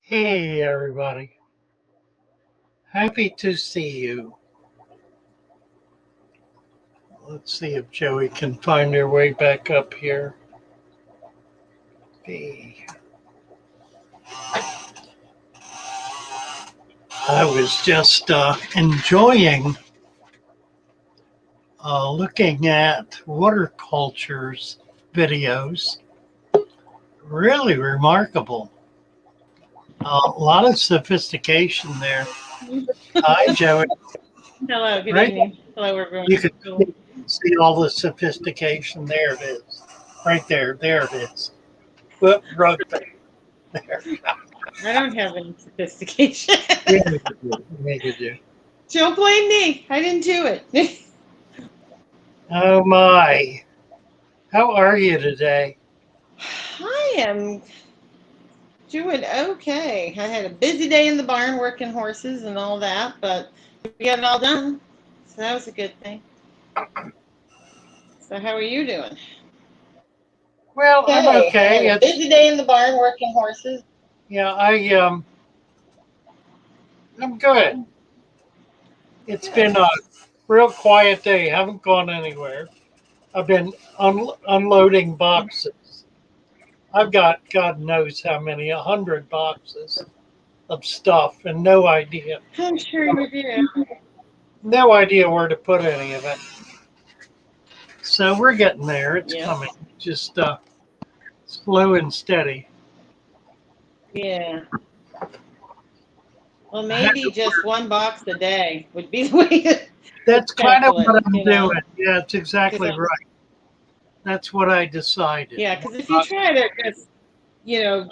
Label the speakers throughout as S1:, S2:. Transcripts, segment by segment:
S1: Hey, everybody. Happy to see you. Let's see if Joey can find her way back up here. Hey. I was just enjoying looking at water cultures videos. Really remarkable. A lot of sophistication there. Hi, Joey.
S2: Hello, good
S1: Right?
S2: evening. Hello, everyone.
S1: You can see all the sophistication. There it is. Right there. There it is. Whoop, wrote there.
S2: I don't have any sophistication.
S1: Yeah, you do. Yeah, you do.
S2: Don't blame me. I didn't do it.
S1: Oh my. How are you today?
S2: I am doing okay. I had a busy day in the barn working horses and all that, but we got it all done. So that was a good thing. So how are you doing?
S1: Well, I'm
S2: Okay. I
S1: okay.
S2: had a busy day in the barn working horses.
S1: Yeah, I'm good. It's been
S2: Good.
S1: a real quiet day. Haven't gone anywhere. I've been unloading boxes. I've got God knows how many, 100 boxes of stuff, and
S2: I'm sure you do.
S1: no idea where to put any of it. So we're getting there. It's
S2: Yep.
S1: coming. Just slow and steady.
S2: Yeah. Well,
S1: I had
S2: maybe
S1: to
S2: just
S1: work.
S2: one box a day would be the way to
S1: That's kind of
S2: tackle it,
S1: what I'm doing. Yeah, it's exactly
S2: Because
S1: right. That's what I decided.
S2: yeah, because if you try to just, you know,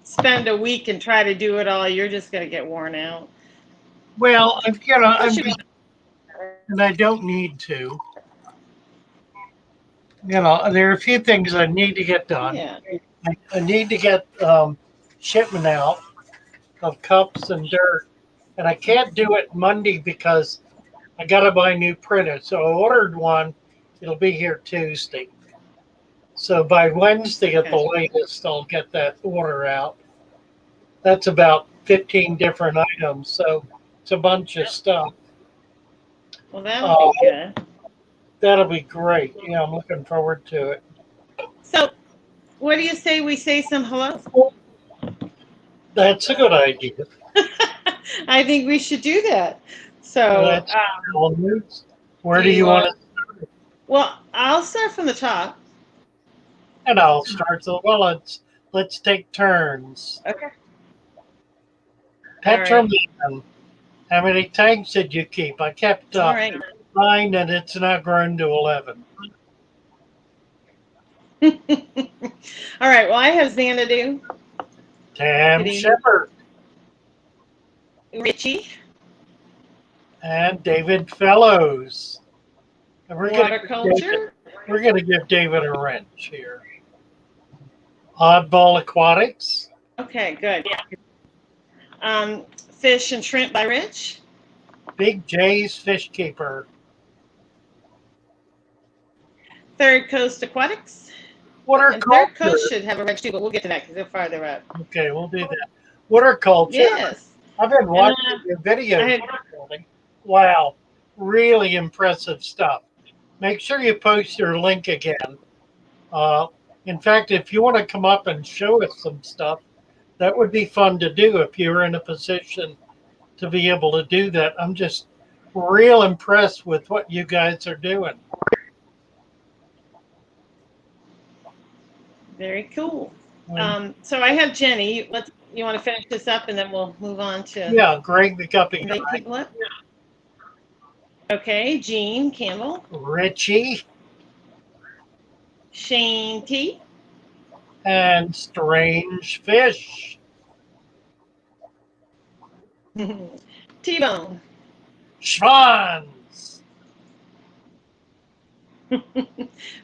S2: spend a week and try to do it all, you're just going to get worn out.
S1: Well,
S2: Plus,
S1: I'm and I don't need to. There are a few things I need to get done.
S2: yeah.
S1: I need to get shipment out of cups and dirt, and I can't do it Monday because I got to buy new printers. So I ordered one. It'll be here Tuesday. So by Wednesday at the
S2: Gotcha.
S1: latest, I'll get that order out. That's about 15 different items. So it's a bunch of stuff.
S2: Well, that'll
S1: Uh,
S2: be good.
S1: that'll be great. Yeah, I'm looking forward to it.
S2: So, what do you say we say some hellos?
S1: That's a good idea.
S2: I think we should do that. So,
S1: That's all news. Where
S2: do
S1: do you
S2: you,
S1: want to?
S2: well, I'll start from the top.
S1: And I'll start. So well, let's take turns.
S2: Okay. All right.
S1: Petroman. How many tanks did you keep? I kept
S2: All right.
S1: 9, and it's now grown to 11.
S2: All right. Well, I have Xanadu. Good
S1: Tam
S2: evening.
S1: Shepard
S2: Richie.
S1: and David Fellows. And
S2: Water culture.
S1: we're gonna give David a wrench here. Oddball Aquatics.
S2: Okay, good. Fish and shrimp by Rich.
S1: Big J's Fish Keeper.
S2: Third Coast Aquatics.
S1: Water
S2: And Third
S1: culture.
S2: Coast should have a wrench too, but we'll get to that because they're farther up.
S1: Okay, we'll do that. Water culture.
S2: Yes.
S1: I've been
S2: And
S1: watching your
S2: I
S1: videos.
S2: had,
S1: Wow, really impressive stuff. Make sure you post your link again. Uh, in fact, if you want to come up and show us some stuff, that would be fun to do if you're in a position to be able to do that. I'm just real impressed with what you guys are doing.
S2: very cool.
S1: Um,
S2: So I have Jenny. You want to finish this up and then we'll move on to
S1: yeah, Greg the Guppy
S2: invite
S1: Guy,
S2: people up. Okay, Jean Campbell,
S1: Richie,
S2: Shane T,
S1: and Strange Fish.
S2: T Bone,
S1: Schwanz.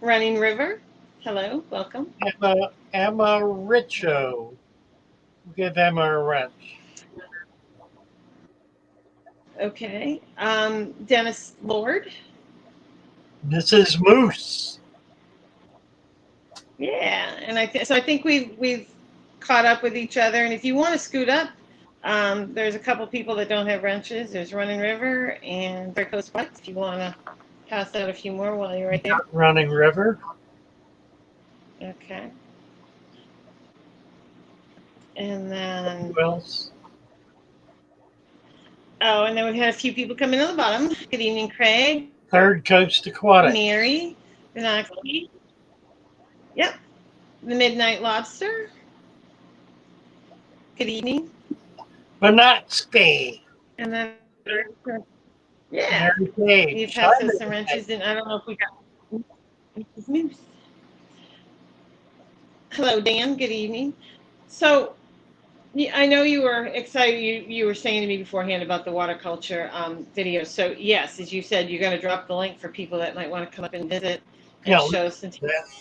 S2: Running River. Hello, welcome.
S1: Emma Richo. Give Emma a wrench.
S2: Okay, Dennis Lord.
S1: Mrs. Moose.
S2: Yeah, and so I think we've caught up with each other. And if you want to scoot up, there's a couple people that don't have wrenches. There's Running River and Fair Coast Flex. If you want to pass out a few more while you're right there.
S1: Running River.
S2: Okay. And then.
S1: Who else?
S2: Oh, and then we've had a few people come in on the bottom. Good evening, Craig.
S1: Third Coast Aquatic.
S2: Mary. Binoxy. Yep. The Midnight Lobster. Good evening.
S1: Binoxy.
S2: And then, yeah. You
S1: Page.
S2: passed us some wrenches, and I don't know if we got moose. Hello, Dan. Good evening. So, I know you were excited. You were saying to me beforehand about the water culture video. So, yes, as you said, you're going to drop the link for people that might want to come up and visit and show some.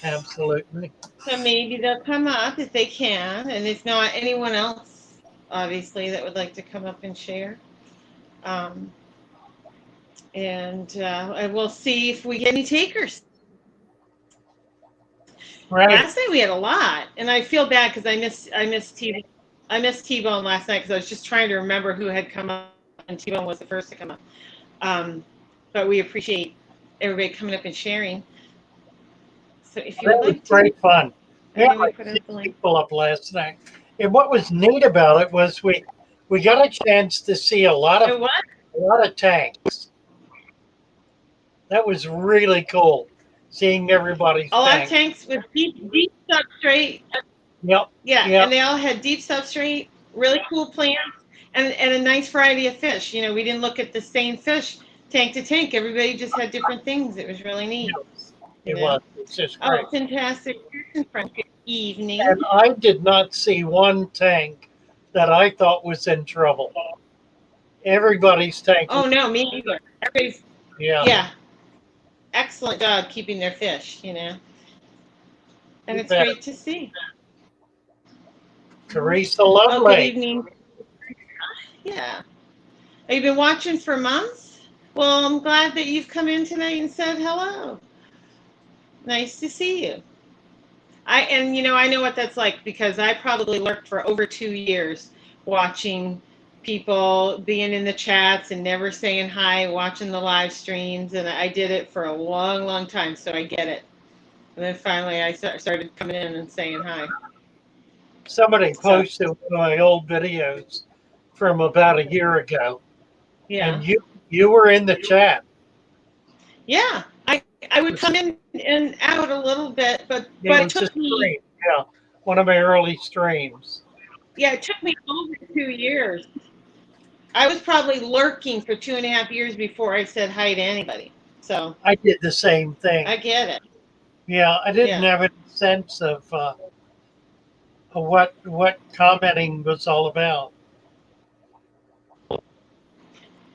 S1: Absolutely.
S2: So maybe they'll come up if they can, and if not, anyone else, obviously, that would like to come up and share. And we'll see if we get any takers.
S1: Right.
S2: Last night we had a lot, and I feel bad because I missed T-Bone last night because I was just trying to remember who had come up, and T-Bone was the first to come up. But we appreciate everybody coming up and sharing. So if you would like to,
S1: great fun. Yeah, I
S2: put
S1: picked
S2: the link.
S1: people up last night, and what was neat about it was we got a chance to see a lot of tanks. That was really cool, seeing everybody's
S2: a lot of tanks with deep substrate.
S1: Yep.
S2: Yeah,
S1: Yep.
S2: and they all had deep substrate, really cool plants, and a nice variety of fish. You know, we didn't look at the same fish tank to tank. Everybody just had different things. It was really neat.
S1: It was. It's just great.
S2: Oh, fantastic. Good evening.
S1: And I did not see one tank that I thought was in trouble. Everybody's tank.
S2: Oh, no, me either. Everybody's,
S1: yeah.
S2: Excellent job keeping their fish, you know. And it's great to see.
S1: Teresa Lovely.
S2: Oh, good evening. Yeah. Have you been watching for months? Well, I'm glad that you've come in tonight and said hello. Nice to see you. I know what that's like because I probably lurked for over 2 years watching people being in the chats and never saying hi, watching the live streams, and I did it for a long, long time, so I get it. And then finally I started coming in and saying hi.
S1: Somebody posted my old videos from about a year ago.
S2: Yeah.
S1: And you were in the chat.
S2: Yeah. I would come in and out a little bit, but it took me.
S1: Yeah, one of my early streams.
S2: Yeah, it took me over 2 years. I was probably lurking for 2.5 years before I said hi to anybody. So
S1: I did the same thing.
S2: I get it.
S1: Yeah, I didn't have any sense of what commenting was all about.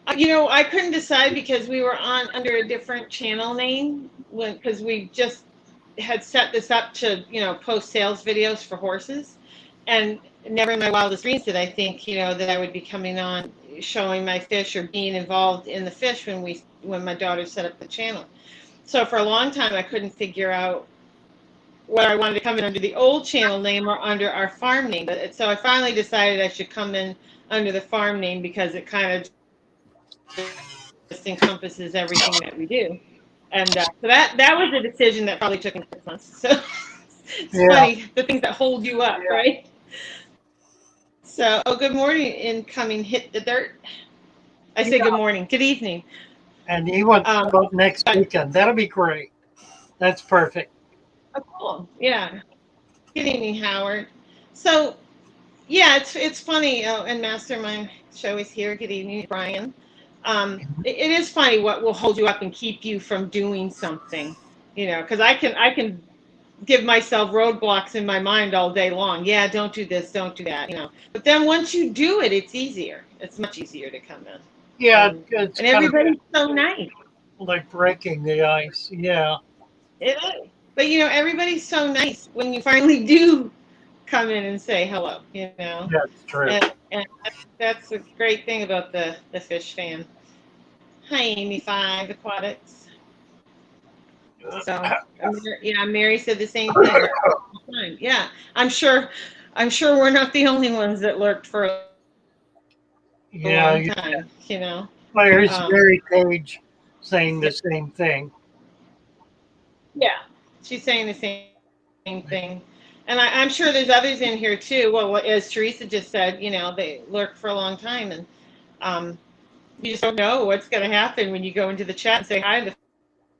S2: I couldn't decide because we were under a different channel name because we just had set this up to, post sales videos for horses. And never in my wildest dreams did I think, that I would be coming on showing my fish or being involved in the fish when my daughter set up the channel. So for a long time, I couldn't figure out whether I wanted to come in under the old channel name or under our farm name. So I finally decided I should come in under the farm name because it kind of just encompasses everything that we do. And so that was a decision that probably took me 6 months. So it's funny, the things that hold you up, right? So, good morning, incoming Hit the Dirt. I say good morning, good evening.
S1: And you want to go next weekend. That'll be great. That's perfect.
S2: Oh, cool. Yeah. Good evening, Howard. So, yeah, it's funny. And Mastermind Show is here. Good evening, Brian. It is funny what will hold you up and keep you from doing something, because I can give myself roadblocks in my mind all day long. Yeah, don't do this, don't do that, But then once you do it, it's easier. It's much easier to come in.
S1: Yeah,
S2: and everybody's so nice.
S1: Like breaking the ice. Yeah.
S2: It is. But everybody's so nice when you finally do come in and say hello.
S1: That's true.
S2: And that's a great thing about the Fish Fan. Hi, Amy 5 Aquatics. So, Mary said the same thing. Yeah, I'm sure I'm sure we're not the only ones that lurked for a
S1: Yeah,
S2: long time, you know.
S1: there's
S2: Um,
S1: Mary Page saying the same thing.
S2: yeah, she's saying the same thing. And I'm sure there's others in here too. Well, as Teresa just said, you know, they lurk for a long time, and um, you just don't know what's going to happen when you go into the chat and say hi the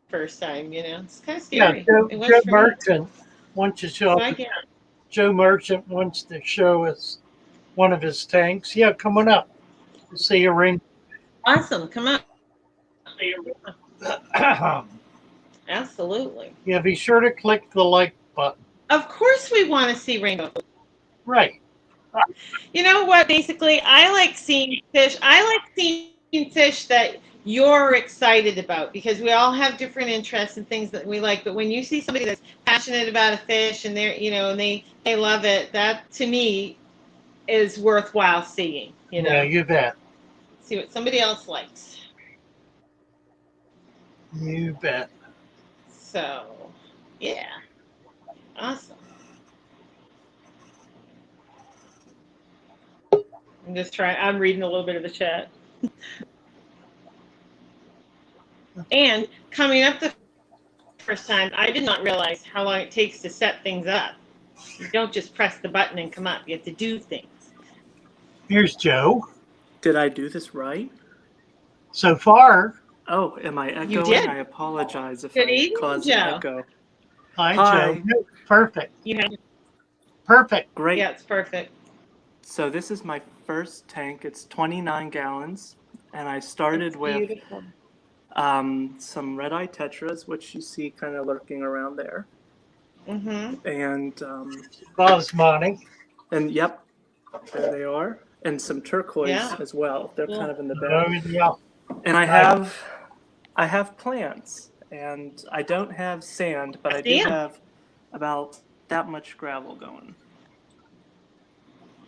S2: first time. You know, it's kind of
S1: Yeah,
S2: scary.
S1: Joe,
S2: It was
S1: Joe
S2: for me.
S1: Merchant wants to show
S2: So
S1: up.
S2: I get
S1: Joe Merchant wants to show us one of his tanks. Yeah, come on up. See a ring.
S2: awesome. Come on. Absolutely.
S1: Yeah, be sure to click the like button.
S2: Of course, we want to see rainbow.
S1: Right.
S2: You know what? Basically, I like seeing fish. I like seeing fish that you're excited about because we all have different interests and things that we like. But when you see somebody that's passionate about a fish and they're, you know, and they love it, that to me is worthwhile seeing. You
S1: Yeah,
S2: know,
S1: you bet.
S2: see what somebody else likes.
S1: You bet.
S2: So, yeah, awesome. I'm just trying. I'm reading a little bit of the chat. And coming up the first time, I did not realize how long it takes to set things up. You don't just press the button and come up. You have to do things.
S1: Here's Joe.
S3: Did I do this right?
S1: So far,
S3: Oh, am I echoing?
S2: You did.
S3: I apologize if
S2: Good
S3: I
S2: evening,
S3: caused an
S2: Joe.
S3: echo.
S1: hi,
S3: Hi.
S1: Joe. No, perfect.
S2: You have,
S1: Perfect.
S3: Great.
S2: yeah, it's perfect.
S3: So this is my first tank. It's 29 gallons, and I started
S2: It's
S3: with
S2: beautiful.
S3: some red-eye tetras, which you see kind of lurking around there,
S2: Mm-hmm.
S1: Basmani.
S3: and yep, there they are, and some turquoise
S2: Yeah.
S3: as well. They're
S2: Cool.
S3: kind of in the
S1: Oh,
S3: back,
S1: yeah.
S3: and I have plants, and I don't have sand, but I do
S2: Yeah.
S3: have about that much gravel going.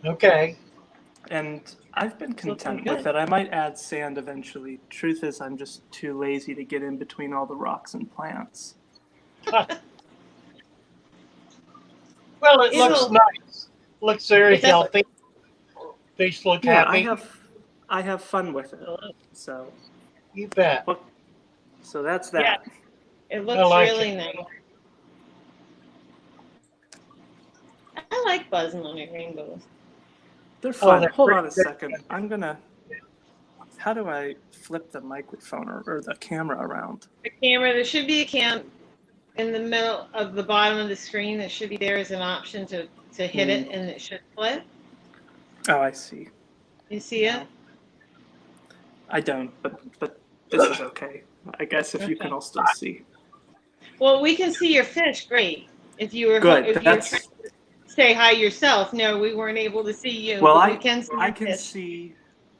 S1: Okay.
S3: And I've been content with
S2: good.
S3: it. I might add sand eventually. Truth is, I'm just too lazy to get in between all the rocks and plants.
S1: Well, it looks
S2: It'll-
S1: nice. Looks very
S2: It does look-
S1: healthy. Fish look
S3: Yeah,
S1: happy.
S3: I have fun with it. So,
S1: You bet.
S3: well, so that's that.
S2: It
S1: I
S2: looks
S1: like
S2: really
S1: it.
S2: nice. I like Basmani rainbows.
S3: They're fun.
S1: they're
S3: Hold
S1: pretty
S3: on a
S1: good.
S3: second. How do I flip the microphone or the camera around?
S2: The camera, there should be a cam in the middle of the bottom of the screen that should be there as an option to hit it and it should flip.
S3: Oh, I see.
S2: You see it?
S3: I don't, but this is okay. I guess if you can
S2: Okay.
S3: all still see.
S2: Well, we can see your fish. Great. If you were
S3: Good.
S2: if you were trying to say hi yourself, no, we weren't able to see you.
S3: Well,
S2: but we can see
S3: I
S2: your
S3: can
S2: fish.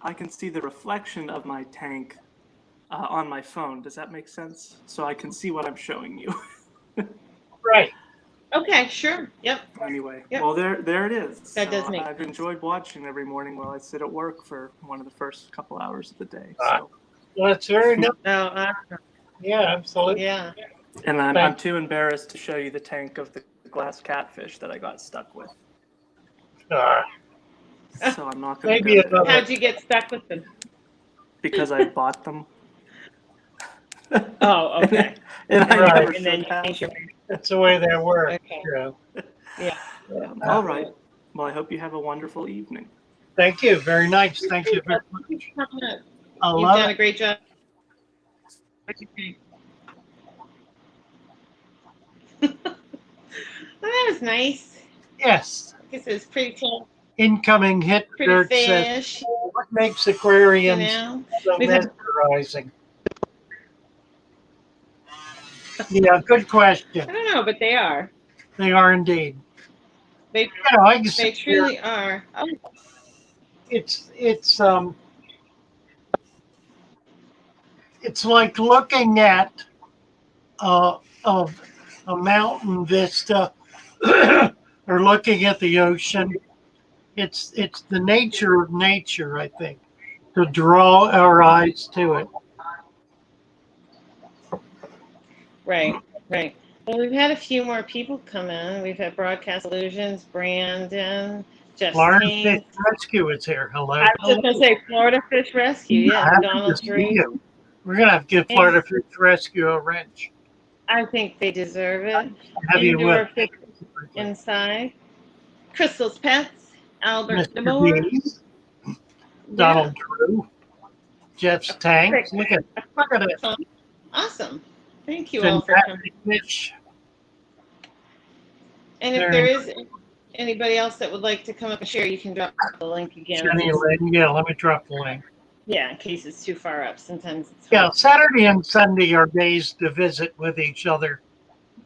S3: I can see the reflection of my tank on my phone. Does that make sense? So I can see what I'm showing you.
S1: Right.
S2: Okay, sure. Yep.
S3: Anyway,
S2: Yep.
S3: well there it is.
S2: That does make
S3: I've
S2: sense.
S3: enjoyed watching every morning while I sit at work for one of the first couple hours of the day. So,
S1: Well, that's very nice.
S2: No,
S1: Yeah, absolutely.
S2: yeah.
S3: and I'm too embarrassed to show you the tank of the glass catfish that I got stuck with. So I'm not going to
S1: Maybe
S3: go there.
S2: How'd you get stuck with them?
S3: Because I bought them.
S2: Oh, okay.
S3: and I
S1: Right.
S3: never
S2: And then
S3: should have.
S1: That's the way they work.
S2: Okay.
S1: Yeah.
S2: Yeah.
S3: All right. Well, I hope you have a wonderful evening.
S1: Thank you. Very nice. Thank you very much.
S2: You've
S1: I
S2: done
S1: love
S2: a
S1: it.
S2: great job. Well, that was nice.
S1: Yes.
S2: This is pretty cool.
S1: Incoming hit
S2: Pretty
S1: dirt says,
S2: fish.
S1: what makes
S2: You
S1: aquariums
S2: know.
S1: so
S2: We've had-
S1: mesmerizing? Yeah, good question.
S2: I don't know, but they are.
S1: They are indeed.
S2: They
S1: You know, I can
S2: they
S1: see
S2: truly are. Oh,
S1: it's like looking at of a mountain vista or looking at the ocean. It's the nature of nature, I think, to draw our eyes to it.
S2: right, right. Well, we've had a few more people come in. We've had Broadcast Illusions, Brandon, Jeff
S1: Florida Fish
S2: King.
S1: Rescue is here. Hello.
S2: I was just going to say Florida Fish Rescue. Yes,
S1: Happy
S2: Donald
S1: to see
S2: Drew.
S1: you. We're going to have to give Florida Fish Rescue a wrench.
S2: I think they deserve it.
S1: Have you
S2: Indoor
S1: with?
S2: Fish Inside. Crystal's Pets. Albert
S1: Mr.
S2: DeMoore.
S1: B, Donald Drew, Jeff's Tanks. Look at it.
S2: Awesome. Thank you all for coming.
S1: Fantastic Fish.
S2: And if there is anybody else that would like to come up and share, you can drop the link again.
S1: Jenny Lynn. Yeah, let me drop the link.
S2: Yeah, in case it's too far up. Sometimes it's
S1: Yeah, Saturday and Sunday are days to visit with each other.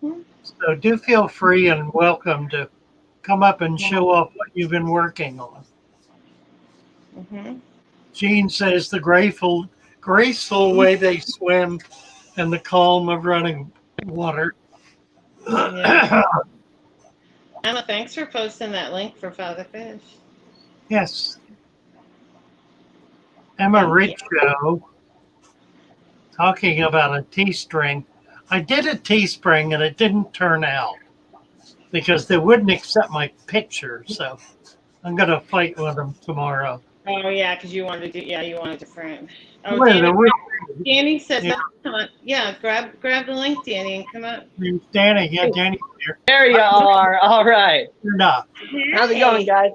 S2: Mhm.
S1: So do feel free and welcome to come up and show off what you've been working on.
S2: Mm-hmm.
S1: Jean says the graceful way they swim and the calm of running water.
S2: Yeah. Emma, thanks for posting that link for Father Fish.
S1: Yes. Emma Richo talking about a T-string. I did a T-string and it didn't turn out because they wouldn't accept my picture. So I'm going to fight with them tomorrow.
S2: Oh, yeah, because you wanted to do, you wanted different. Oh,
S1: Wait,
S2: Danny said, come on. Yeah, grab the link, Danny, and come up.
S1: Danny, yeah, Danny's here.
S4: There you are. All right.
S1: You're not.
S4: How's it going, guys?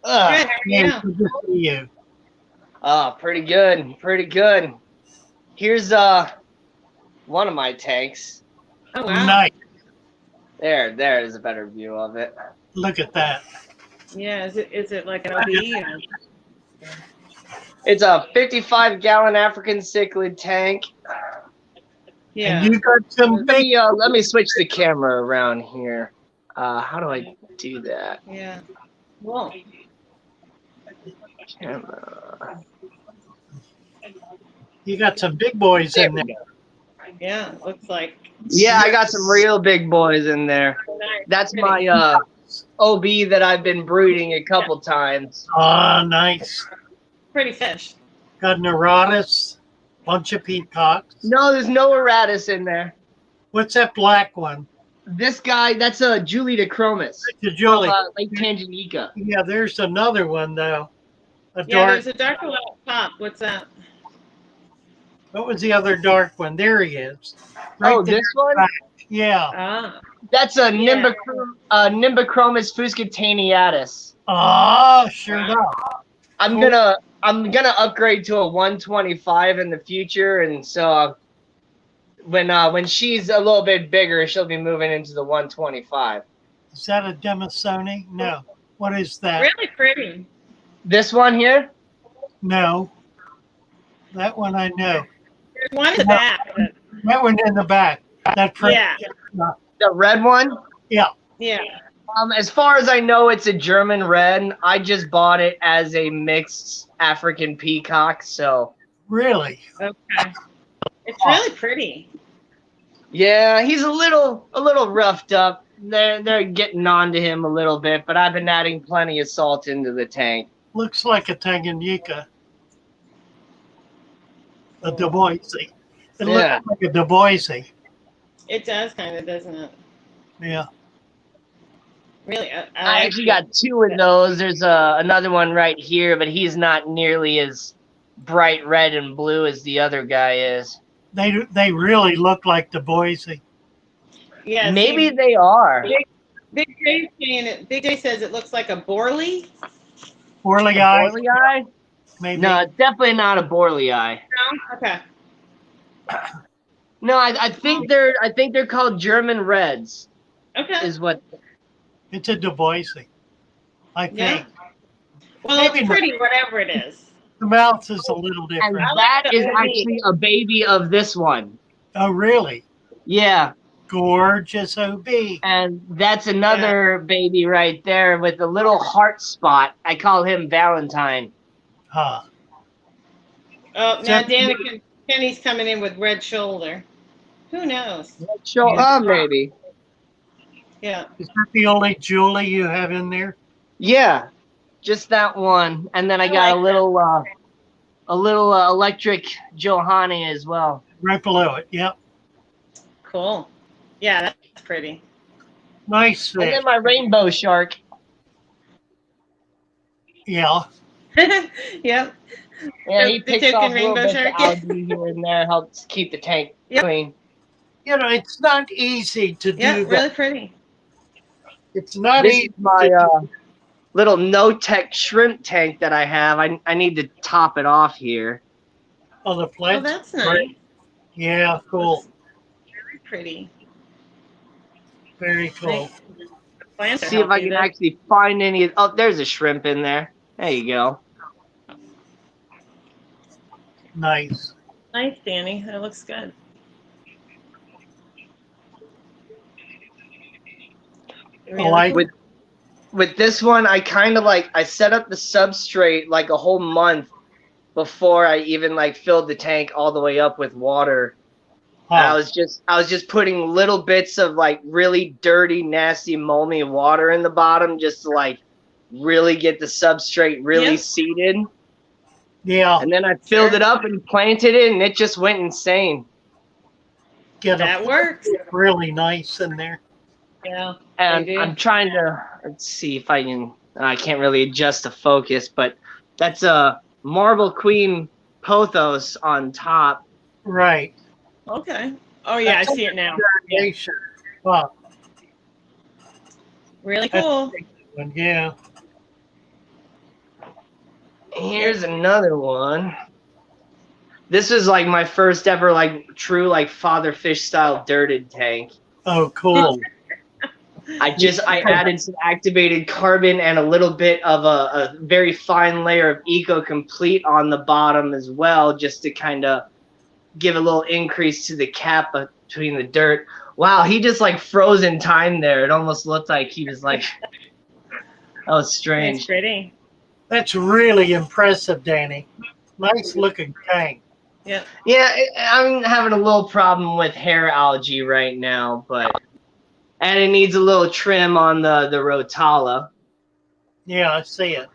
S2: Good, how are you?
S1: Good to see you.
S4: Pretty good. Pretty good. Here's one of my tanks.
S2: Oh, wow.
S1: Nice.
S4: There is a better view of it.
S1: Look at that.
S2: Yeah, is it like an OB?
S4: It's a 55-gallon African cichlid tank.
S2: Yeah.
S1: And you got some big.
S4: Let me switch the camera around here. How do I do that?
S2: Yeah. Whoa.
S4: Camera.
S1: You got some big boys in there.
S2: Yeah, looks like.
S4: Yeah, I got some real big boys in there. That's my OB that I've been breeding a couple times.
S1: Ah, nice.
S2: Pretty fish.
S1: Got Neurotis, bunch of peacocks.
S4: No, there's no Eratus in there.
S1: What's that black one?
S4: This guy, that's a Julie de Chromis.
S1: The Julie.
S4: Lake Tanganyika.
S1: Yeah, there's another one though. A
S2: Yeah,
S1: dark.
S2: there's a darker one up top. What's that?
S1: What was the other dark one? There he is. Right
S4: Oh,
S1: there.
S4: this one?
S1: Yeah.
S2: Ah.
S4: That's a
S2: Yeah.
S4: Nimbochromis fuscataneatus.
S1: Oh, sure enough.
S4: I'm gonna upgrade to a 125 in the future, and so when she's a little bit bigger, she'll be moving into the 125.
S1: Is that a Demisoni? No. What is that?
S2: Really pretty.
S4: This one here?
S1: No. That one I know.
S2: There's one in the back.
S1: That one in the back. That print.
S2: Yeah.
S4: The red one?
S1: Yeah.
S2: Yeah.
S4: As far as I know, it's a German red. I just bought it as a mixed African peacock, so.
S1: Really?
S2: Okay. It's really pretty.
S4: Yeah, he's a little roughed up. They're getting on to him a little bit, but I've been adding plenty of salt into the tank.
S1: Looks like a Tanganyika. A Du Boisy. It looks like a Du Boisy.
S2: It does kind of, doesn't it?
S1: Yeah.
S2: Really,
S4: I actually got two of those. There's another one right here, but he's not nearly as bright red and blue as the other guy is.
S1: They really look like Du Boisy.
S2: Yeah.
S4: Maybe they are.
S2: Big J saying it. Big J says it looks like a Borley.
S1: Borley eye.
S4: Borley eye?
S1: Maybe.
S4: No, it's definitely not a Borley eye.
S2: No. Okay.
S4: No, I think they're called German reds.
S2: Okay.
S4: Is what.
S1: It's a Du Boisy, I think.
S2: Yeah. Well,
S1: Maybe
S2: it's pretty, whatever it is.
S1: The mouth is a little
S4: And
S1: different.
S4: that is actually a baby of this one.
S1: Oh, really?
S4: Yeah.
S1: Gorgeous OB.
S4: And that's another baby right there with a little heart spot. I call him Valentine.
S1: Huh.
S2: Oh, now Kenny's coming in with red shoulder. Who knows?
S4: Maybe.
S2: Yeah.
S1: Is that the only Julie you have in there?
S4: Yeah, just that one. And then I got
S2: like
S4: a little electric Johanna as well.
S1: Right below it. Yep.
S2: Cool. Yeah, that's pretty.
S1: Nice
S4: And
S1: fish.
S4: then my rainbow shark.
S1: Yeah.
S2: Yep.
S4: Yeah, he
S2: The
S4: picks
S2: token
S4: off little
S2: rainbow
S4: bits
S2: shark.
S4: of algae here and there, helps keep the tank
S2: Yep.
S4: clean.
S1: You know, it's not easy to do
S2: Yeah,
S1: that.
S2: really pretty.
S1: It's not
S4: This
S1: easy
S4: is my
S1: to
S4: little no-tech shrimp tank that I have. I need to top it off here.
S1: on the
S2: Oh,
S1: plants.
S2: that's
S1: Great.
S2: nice.
S1: Yeah, cool.
S2: Looks very pretty.
S1: Very cool.
S2: Nice. The plants are
S4: See if I
S2: healthy,
S4: can
S2: though.
S4: actually find any. Oh, there's a shrimp in there. There you go.
S1: Nice.
S2: Nice, Danny. That looks good. Really
S1: like
S2: cool.
S4: With this one, I kind of like I set up the substrate like a whole month before I even like filled the tank all the way up with water. And I was just putting little bits of like really dirty, nasty, moldy water in the bottom just to like really get the substrate really
S2: Yep.
S4: seated.
S1: Yeah.
S4: And then I filled it up and planted it, and it just went insane.
S1: Get
S2: That
S1: a
S2: works.
S1: really nice in there.
S2: Yeah.
S4: And
S2: They do.
S4: I'm trying to let's see if I can. I can't really adjust the focus, but that's a Marble Queen Pothos on top.
S1: Right.
S2: Okay. Oh, yeah, I see it now. Yeah.
S1: Variation. Wow.
S2: Really cool.
S1: Yeah.
S4: Here's another one. This is like my first ever like true like father fish style dirted tank.
S1: Oh, cool.
S4: I added some activated carbon and a little bit of a very fine layer of Eco Complete on the bottom as well, just to kind of give a little increase to the cap between the dirt. Wow, he just like froze in time there. It almost looked like he was like, that was
S2: That's
S4: strange.
S2: pretty.
S1: That's really impressive, Danny. Nice looking tank.
S2: Yep.
S4: Yeah, I'm having a little problem with hair algae right now, and it needs a little trim on the rotala.
S1: Yeah, I see it.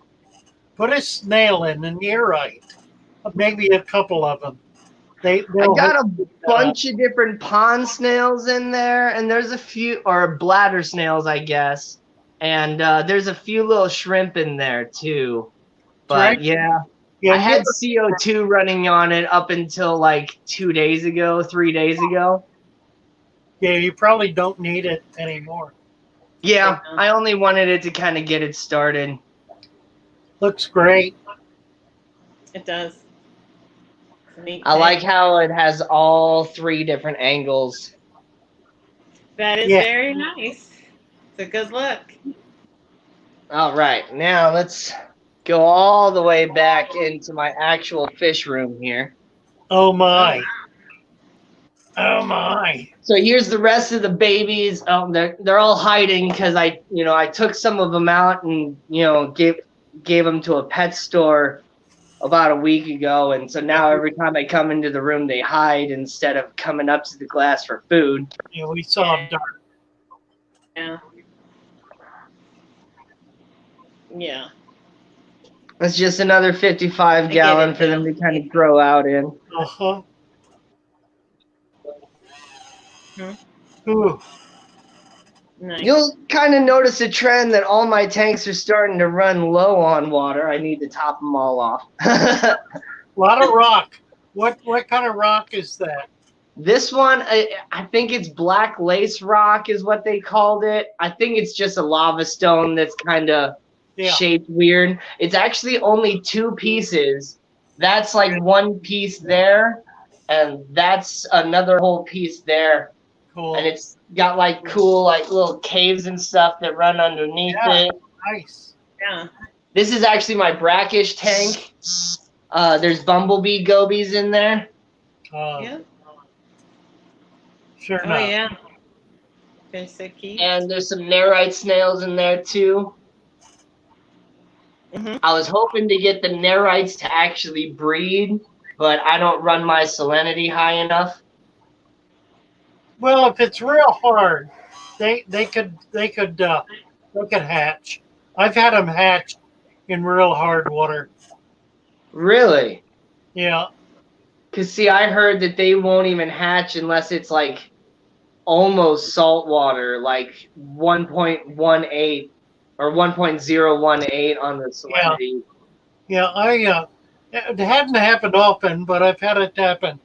S1: Put a snail in, and you're right. Maybe a couple of them.
S4: I got a bunch of different pond snails in there, and there's a few, or bladder snails, I guess. And there's a few little shrimp in there too. But
S1: right.
S4: yeah,
S1: Yeah,
S4: I had CO2 running on it up until like 3 days ago.
S1: Yeah, you probably don't need it anymore.
S4: Yeah, I only wanted it to kind of get it started.
S1: Looks great.
S2: It does. Neat
S4: I like
S2: tank.
S4: how it has all 3 different angles.
S2: That is very nice. It's a good look.
S4: All right, now let's go all the way back into my actual fish room here.
S1: Oh my. Oh my.
S4: So here's the rest of the babies. They're all hiding because I took some of them out and gave them to a pet store about a week ago, and so now every time I come into the room, they hide instead of coming up to the glass for food.
S1: Yeah, we saw them dark.
S2: Yeah. Yeah.
S4: It's just another 55 gallon for them to kind of grow out in.
S1: Uh-huh.
S2: Ooh. Nice.
S4: You'll kind of notice a trend that all my tanks are starting to run low on water. I need to top them all off.
S1: A lot of rock. What kind of rock is that?
S4: This one, I think it's black lace rock is what they called it. I think it's just a lava stone that's kind of shaped weird. It's actually only 2 pieces. That's like 1 piece there, and that's another whole piece there.
S1: Cool.
S4: And it's got like cool like little caves and stuff that run underneath it.
S1: Nice.
S2: Yeah.
S4: This is actually my brackish tank. There's bumblebee gobies in there.
S2: Yeah.
S1: Sure
S2: Oh,
S1: enough.
S2: yeah. Fish so cute.
S4: And there's some nerite snails in there too.
S2: Mm-hmm.
S4: I was hoping to get the nerites to actually breed, but I don't run my salinity high enough.
S1: Well, if it's real hard, they could hatch. I've had them hatch in real hard water.
S4: Really?
S1: Yeah.
S4: Because, see, I heard that they won't even hatch unless it's like almost saltwater, like 1.18 or 1.018 on the salinity.
S1: Yeah, it hadn't happened often, but I've had it happen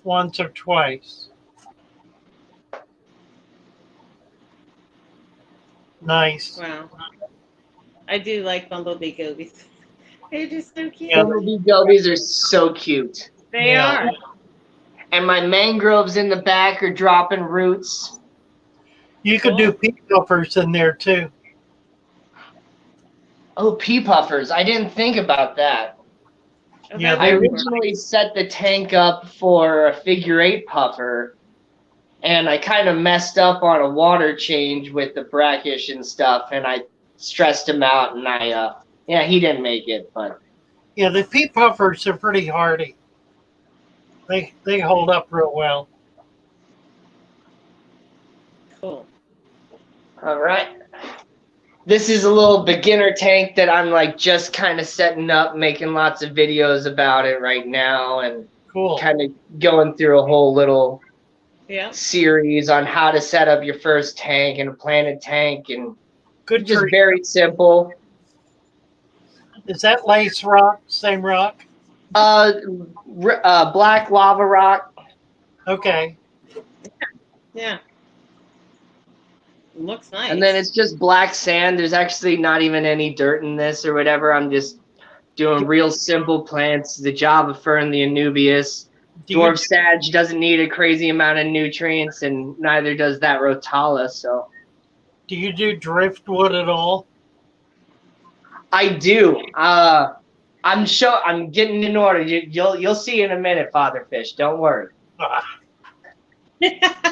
S1: once or twice. Nice.
S2: Wow. I do like bumblebee gobies. They're just so cute.
S1: Yeah.
S4: Bumblebee gobies are so cute.
S2: They
S1: Yeah.
S2: are.
S4: And my mangroves in the back are dropping roots.
S1: You could do pea puffers in there too.
S4: Oh, pea puffers. I didn't think about that.
S2: Oh,
S1: Yeah,
S2: that
S4: I
S1: they
S2: would work.
S4: originally set the tank up for a figure-8 puffer, and I kind of messed up on a water change with the brackish and stuff, and I stressed him out, and yeah, he didn't make it, but
S1: Yeah, the pea puffers are pretty hardy. They hold up real well.
S2: Cool.
S4: all right. This is a little beginner tank that I'm like just kind of setting up, making lots of videos about it right now, and
S1: Cool.
S4: kind of going through a whole little
S2: Yeah.
S4: series on how to set up your first tank and a planted tank, and
S1: Good
S4: just
S1: for
S4: very simple.
S1: Is that lace rock? Same rock?
S4: Black lava rock.
S1: Okay.
S2: Yeah. Looks nice.
S4: And then it's just black sand. There's actually not even any dirt in this or whatever. I'm just doing real simple plants. The Java fern, the Anubias. Dwarf sage doesn't need a crazy amount of nutrients, and neither does that Rotala. So
S1: Do you do driftwood at all?
S4: I do. I'm getting in order. You'll see in a minute, Father Fish. Don't worry.
S1: Ah,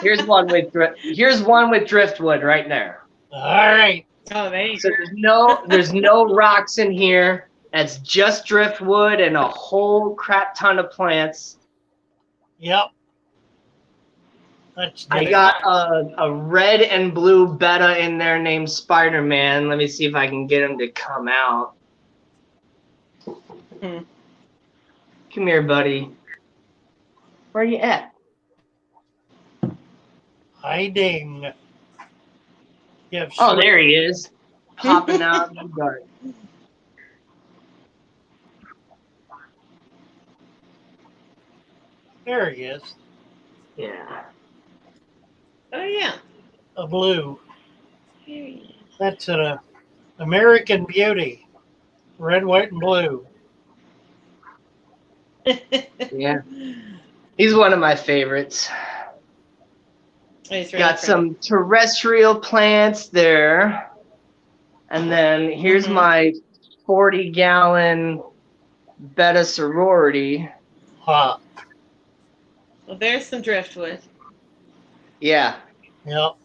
S4: Here's one with driftwood right there.
S1: all right.
S2: Oh, there you
S4: So
S2: go.
S4: there's no rocks in here. That's just driftwood and a whole crap ton of plants.
S1: Yep. That's
S4: I
S1: good.
S4: got a red and blue betta in there named Spider-Man. Let me see if I can get him to come out.
S2: Hmm.
S4: Come here, buddy. Where you at?
S1: Hiding. Yeah,
S4: Oh, there he is. Popping out in the dark.
S1: there he is.
S4: Yeah.
S2: Oh, yeah.
S1: A blue.
S2: There he
S1: That's an American Beauty. Red, white, and blue.
S2: is.
S4: Yeah. He's one of my favorites.
S2: He's really
S4: Got
S2: pretty.
S4: some terrestrial plants there. And then here's my 40-gallon betta sorority.
S1: Huh.
S2: Well, there's some driftwood.
S4: Yeah.
S1: Yep.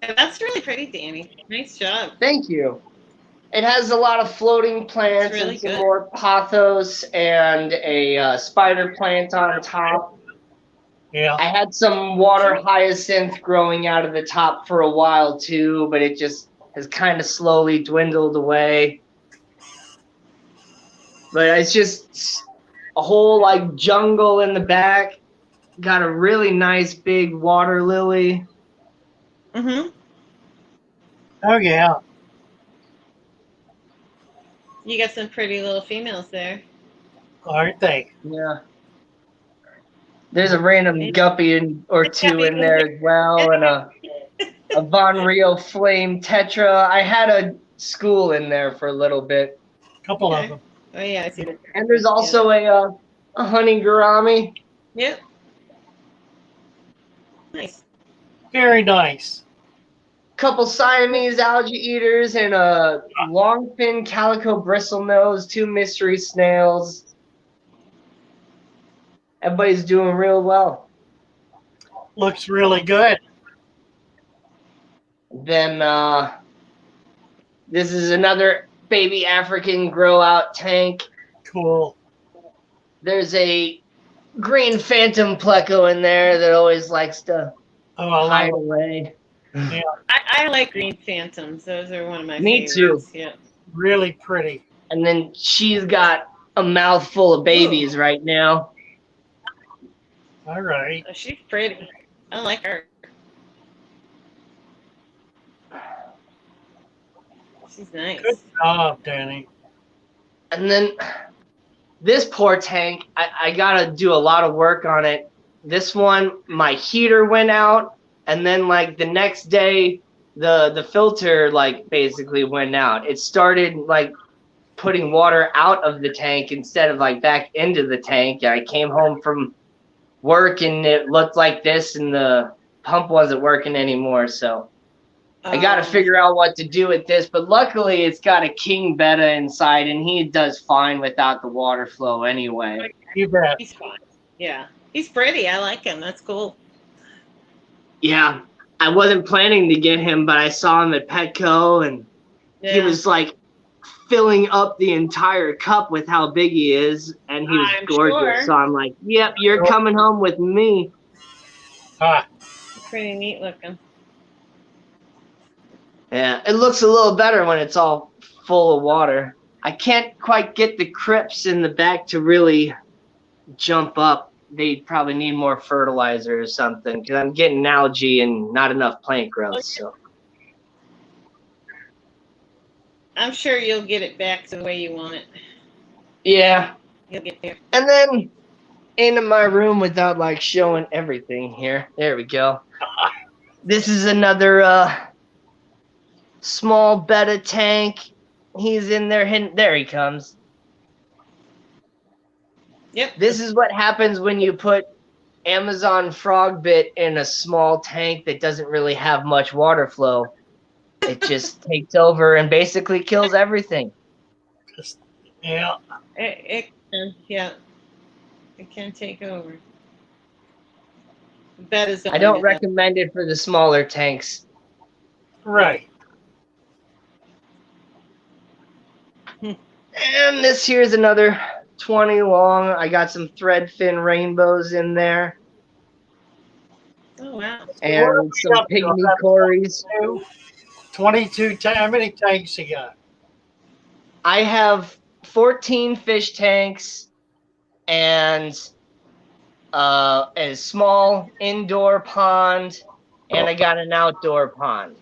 S2: Yeah, that's really pretty, Danny. Nice job.
S4: Thank you. It has a lot of floating plants
S2: It's really
S4: and some
S2: good.
S4: more pothos and a spider plant on top.
S1: Yeah.
S4: I had some water hyacinth growing out of the top for a while too, but it just has kind of slowly dwindled away. But it's just a whole like jungle in the back. Got a really nice big water lily.
S2: Mm-hmm.
S1: Oh, yeah.
S2: You got some pretty little females there.
S1: Aren't they?
S4: Yeah. There's a random guppy or two in there as well, and a Von Rio Flame Tetra. I had a school in there for a little bit.
S1: Couple
S2: Okay.
S1: of them.
S2: Oh, yeah, I see that.
S4: And there's also a honey gourami.
S2: Yep. Nice.
S1: Very nice.
S4: Couple Siamese algae eaters and a longfin calico bristlenose, 2 mystery snails. Everybody's doing real well.
S1: Looks really good.
S4: Then this is another baby African grow out tank.
S1: Cool.
S4: There's a green phantom pleco in there that always likes to
S1: Oh, I
S4: hide
S1: love
S4: away.
S1: it. Yeah.
S2: I like green phantoms. Those are one of my
S4: Me
S2: favorites. Yeah.
S1: Really pretty.
S4: And then she's got a mouthful of babies right now.
S1: All right.
S2: Oh, she's pretty. I like her. She's nice.
S1: Good job, Danny.
S4: And then this poor tank, I gotta do a lot of work on it. This one, my heater went out, and then like the next day, the filter like basically went out. It started like putting water out of the tank instead of like back into the tank. I came home from work and it looked like this, and the pump wasn't working anymore. So I got to figure out what to do with this, but luckily it's got a king betta inside, and he does fine without the water flow anyway.
S1: You bet.
S2: He's fine. Yeah, he's pretty. I like him. That's cool.
S4: Yeah, I wasn't planning to get him, but I saw him at Petco, and he was like filling up the entire cup with how big he is, and he was gorgeous. Sure. So I'm like, yep, you're coming home with me.
S1: Ah.
S2: Pretty neat looking.
S4: Yeah, it looks a little better when it's all full of water. I can't quite get the crypts in the back to really jump up. They probably need more fertilizer or something, because I'm getting algae and not enough plant growth. So
S2: I'm sure you'll get it back to the way you want it.
S4: Yeah.
S2: You'll get there.
S4: And then into my room without like showing everything here. There we go. This is another small betta tank. He's in there. There he comes.
S2: Yep.
S4: This is what happens when you put Amazon frog bit in a small tank that doesn't really have much water flow. It just takes over and basically kills everything.
S1: Yeah.
S2: It can, yeah. It can take over. Betta's
S4: I don't recommend it for the smaller tanks.
S1: Right.
S4: And this here's another 20 long. I got some thread fin rainbows in there.
S2: Oh, wow.
S4: And some pygmy cories.
S1: 22. How many tanks you got?
S4: I have 14 fish tanks and a small indoor pond, and I got an outdoor pond.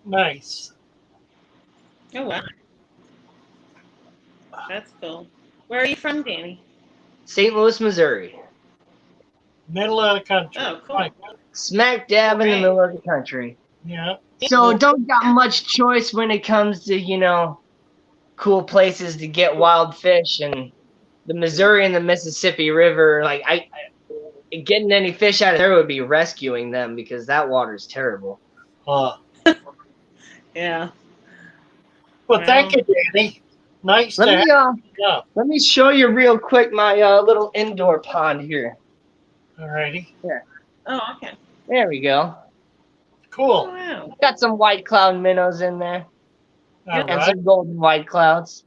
S1: Nice.
S2: Oh, wow. That's cool. Where are you from, Danny?
S4: St. Louis, Missouri.
S1: Middle of the country.
S2: Oh, cool.
S4: Smack dab in the middle of the country.
S1: Yeah.
S4: So don't got much choice when it comes to, you know, cool places to get wild fish. And the Missouri and the Mississippi River, like getting any fish out of there would be rescuing them, because that water's terrible.
S2: Yeah.
S1: Well, thank you, Danny. Nice to have you.
S4: Let me show you real quick my little indoor pond here.
S1: All righty.
S4: Yeah.
S2: Oh, okay.
S4: There we go.
S1: Cool.
S2: Oh, wow.
S4: Got some white cloud minnows in there.
S1: All
S4: And
S1: right.
S4: some golden white clouds.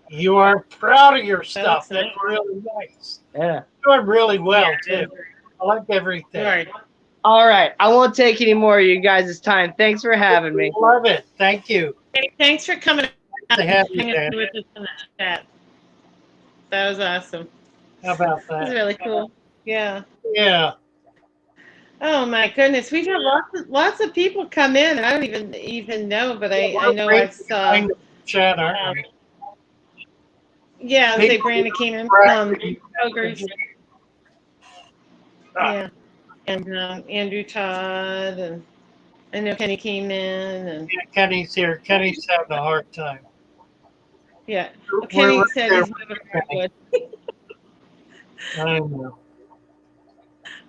S1: You are proud of your stuff.
S2: That's
S1: That's really nice.
S4: Yeah.
S1: You're doing really well, too. I like everything.
S2: Right.
S4: All right. I won't take any more of you guys' time. Thanks for having me.
S1: Love it. Thank you.
S2: Hey, thanks for coming out
S1: To
S2: and
S1: have you,
S2: hanging
S1: Danny.
S2: with us in the chat. That was awesome.
S1: How about
S2: That was
S1: that?
S2: really cool. Yeah.
S1: Yeah.
S2: Oh my goodness, we've had lots of people come in. I don't even know, but I know I saw.
S1: Kind of chat, aren't we?
S2: Yeah, I would say Brandon Keenan, Ogres. Yeah, and Andrew Todd, and I know Kenny Keenan, and
S1: Yeah, Kenny's here. Kenny's having a hard time.
S2: yeah. Well, Kenny
S1: We're
S2: said
S1: there
S2: he's moving
S1: for Kenny.
S2: forward.
S1: I know.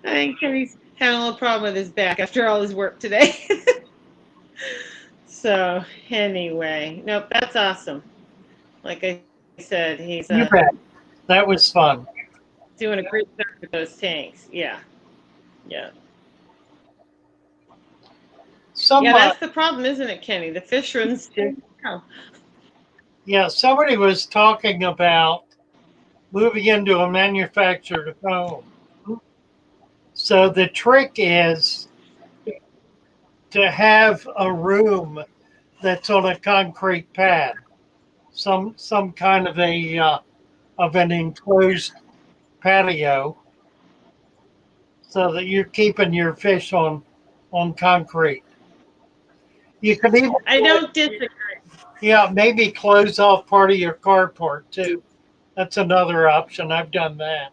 S2: I think Kenny's having a little problem with his back after all his work today. So anyway, nope, that's awesome. Like I said, he's
S1: You bet. That was fun.
S2: doing a great job with those tanks. Yeah. Yeah.
S1: Somebody,
S2: Yeah, that's the problem, isn't it, Kenny? The fish runs.
S1: yeah, somebody was talking about moving into a manufactured home. So the trick is to have a room that's on a concrete pad, some kind of an enclosed patio so that you're keeping your fish on concrete. You could even,
S2: I don't disagree.
S1: yeah, maybe close off part of your carport too. That's another option. I've done that.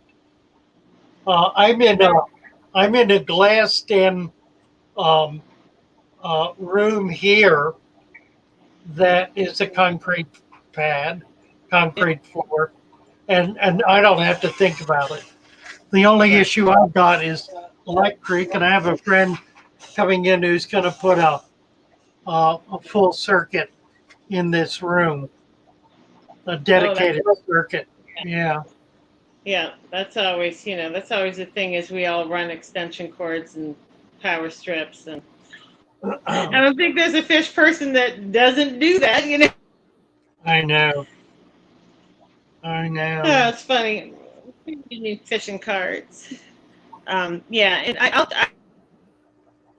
S1: I'm in a glassed-in um, room here that is a concrete pad, concrete floor, and I don't have to think about it. The only issue I've got is electric, and I have a friend coming in who's going to put a full circuit in this room, a dedicated circuit. Yeah.
S2: Yeah, that's always, that's always the thing is we all run extension cords and power strips, and I don't think there's a fish person that doesn't do that.
S1: I know. I know.
S2: Oh, it's funny. You need fishing cards. Yeah, and I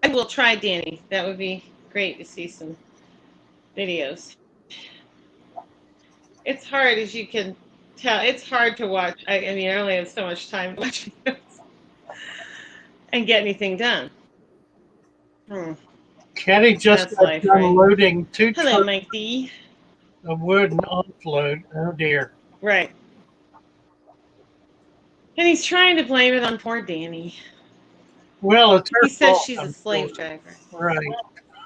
S2: will try, Danny. That would be great to see some videos. It's hard, as you can tell. It's hard to watch. I mean, I only have so much time to watch videos and get anything done.
S1: Kenny just
S2: That's
S1: got
S2: life,
S1: done
S2: right?
S1: loading 2
S2: Hello,
S1: trucks
S2: Mike D.
S1: of wood and offload. Oh dear.
S2: Right. And he's trying to blame it on poor Danny.
S1: Well, it's her
S2: He says
S1: fault,
S2: she's a
S1: I'm
S2: slave
S1: sure.
S2: driver.
S1: Right.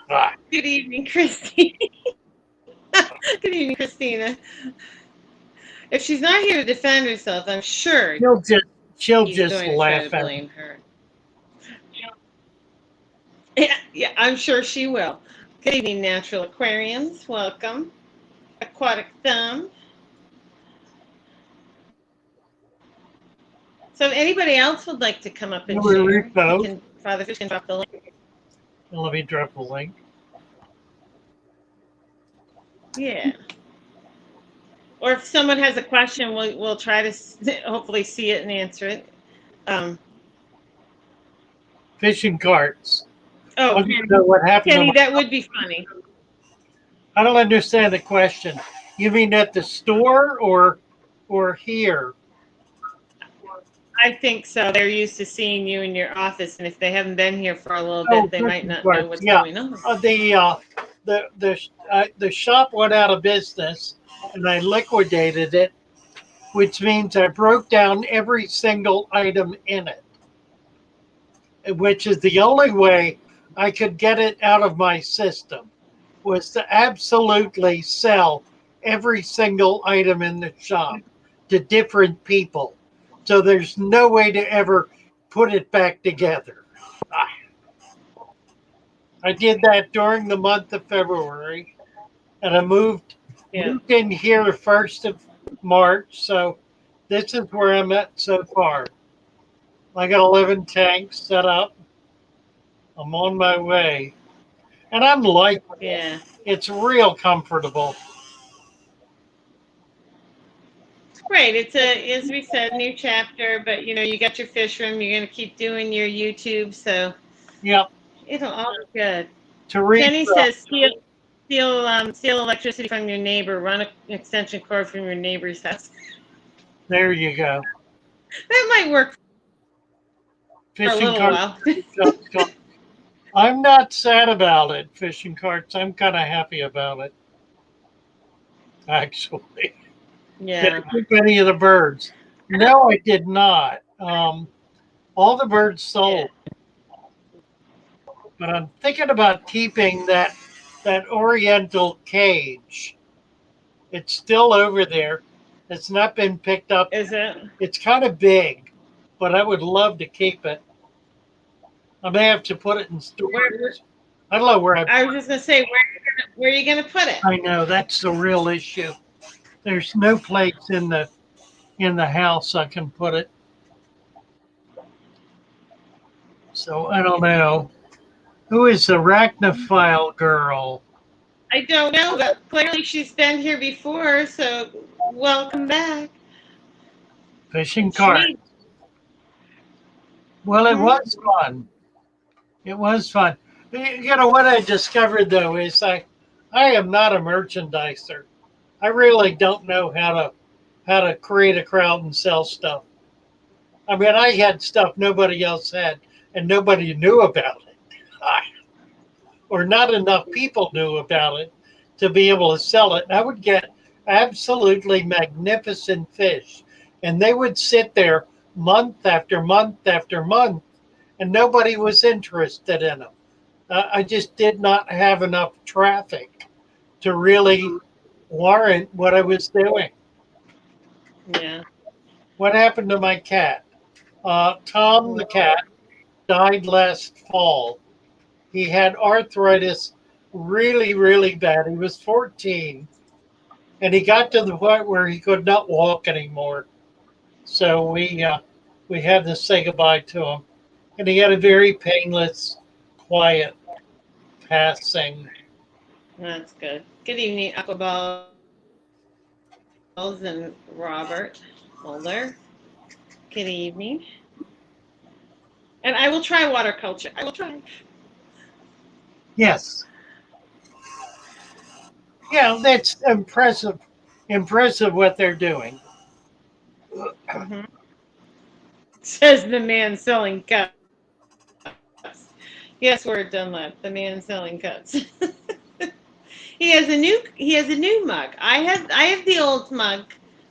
S1: Ah,
S2: Good evening, Christine. Good evening, Christina. If she's not here to defend herself, I'm sure
S1: she'll
S2: he's
S1: just
S2: going to try
S1: laugh
S2: to
S1: at
S2: blame her. Yeah, I'm sure she will. Good evening, Natural Aquarians. Welcome. Aquatic Thumb. So if anybody else would like to come up and share, Father Fish can drop the link.
S1: Let me drop the link.
S2: Yeah. Or if someone has a question, we'll try to hopefully see it and answer it.
S1: Fishing carts. I
S2: Oh,
S1: want to know what happened to
S2: Kenny,
S1: my-
S2: that would be funny.
S1: I don't understand the question. You mean at the store or here?
S2: I think so. They're used to seeing you in your office, and if they haven't been here for a little
S1: Oh,
S2: bit, they might not
S1: fishing
S2: know what's
S1: carts,
S2: going on.
S1: The shop went out of business, and I liquidated it, which means I broke down every single item in it, which is the only way I could get it out of my system, was to absolutely sell every single item in the shop to different people. So there's no way to ever put it back together. I did that during the month of February, and I moved in here 1st of March. So this is where I'm at so far. I got 11 tanks set up. I'm on my way, and I'm like, it's real comfortable.
S2: Right. It's as we said, new chapter, but you got your fish room. You're going to keep doing your YouTube, so
S1: Yep.
S2: it'll all be good.
S1: Teresa,
S2: Kenny says steal electricity from your neighbor. Run an extension cord from your neighbor's house.
S1: there you go.
S2: That might work for a little while.
S1: I'm not sad about it, fishing carts. I'm kind of happy about it, actually.
S2: Yeah.
S1: Did I keep any of the birds? No, I did not. All the birds sold. But I'm thinking about keeping that oriental cage. It's still over there. It's not been picked up.
S2: Is it?
S1: It's kind of big, but I would love to keep it. I may have to put it in storage. I don't know where
S2: I was just gonna say, where are you gonna put it?
S1: I know that's the real issue. There's no place in the house I can put it. So I don't know. Who is the Arachnophile girl?
S2: I don't know, but clearly she's been here before, so welcome back.
S1: Fishing cart. Well, it was fun. It was fun. You know what I discovered though is I am not a merchandiser. I really don't know how to create a crowd and sell stuff. I mean, I had stuff nobody else had, and nobody knew about it, or not enough people knew about it to be able to sell it. And I would get absolutely magnificent fish, and they would sit there month after month after month, and nobody was interested in them. I just did not have enough traffic to really warrant what I was doing.
S2: Yeah.
S1: What happened to my cat? Tom the cat died last fall. He had arthritis really, really bad. He was 14, and he got to the point where he could not walk anymore. So we had to say goodbye to him, and he had a very painless, quiet passing.
S2: That's good. Good evening, Aquaballs and Robert Mulder. Good evening. And I will try water culture. I will try.
S1: Yes. Yeah, that's impressive. Impressive what they're doing.
S2: Mm-hmm. Says the man selling cups. Yes, word Dunlap, the man selling cups. He has a new mug. I have the old mug,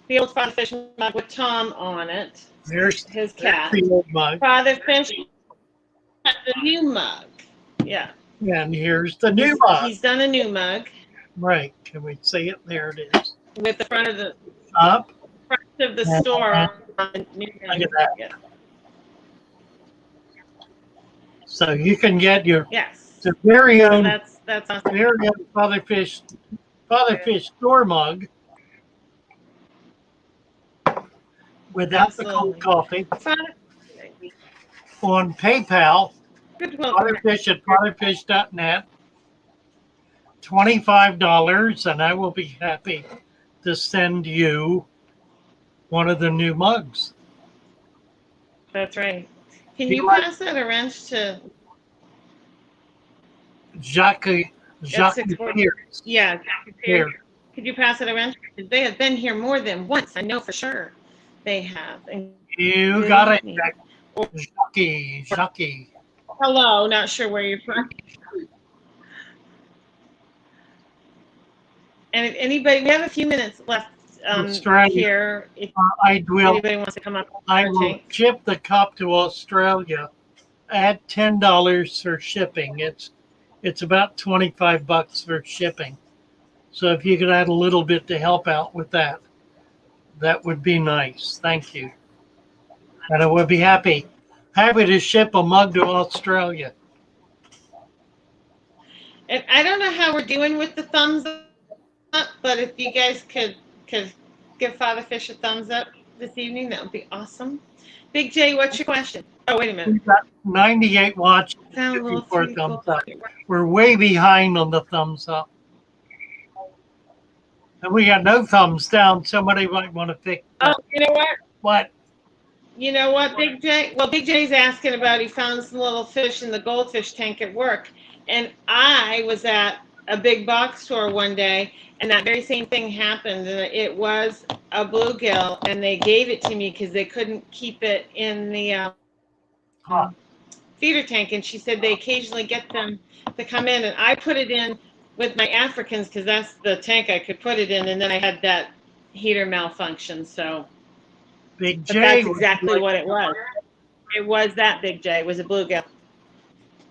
S2: the old Father Fish mug with Tom on it.
S1: There's
S2: His cat.
S1: the old mug.
S2: Father Fish has the new mug. Yeah.
S1: And here's the new mug.
S2: He's done a new mug.
S1: Right. Can we see it? There it is.
S2: With the front of the
S1: Up.
S2: store.
S1: Look at that.
S2: Yeah.
S1: So you can get your
S2: Yes.
S1: very
S2: So
S1: own,
S2: that's awesome.
S1: very own Father Fish store mug without the cold coffee on PayPal.
S2: Good
S1: Fatherfish at fatherfish.net. $25, and I will be happy to send you one of the new mugs.
S2: That's right. Can you pass that around to
S1: Jacques
S2: F640?
S1: Pierce.
S2: Yeah,
S1: Here.
S2: could you pass it around? They have been here more than once. I know for sure they have. And
S1: You got it,
S2: evening.
S1: Jacques.
S2: Hello, not sure where you're from. And if anybody, we have a few minutes left here. If anybody wants to come up,
S1: I will ship the cup to Australia at $10 for shipping. It's about $25 for shipping. So if you could add a little bit to help out with that, that would be nice. Thank you. And I would be happy to ship a mug to Australia.
S2: And I don't know how we're doing with the thumbs up, but if you guys could give Father Fish a thumbs up this evening, that would be awesome. Big J, what's your question? Oh, wait a minute.
S1: We've got 98 watches, 54 thumbs up. We're way behind on the thumbs up. And we got no thumbs down. Somebody might want to fix that.
S2: Oh, you know what?
S1: What?
S2: You know what, Big J? Well, Big J's asking about he found some little fish in the goldfish tank at work. And I was at a big box store one day, and that very same thing happened. And it was a bluegill, and they gave it to me because they couldn't keep it in the feeder tank. And she said they occasionally get them to come in, and I put it in with my Africans because that's the tank I could put it in, and then I had that heater malfunction. So
S1: Big
S2: but
S1: J.
S2: that's exactly what it was. It was that, Big J. It was a bluegill.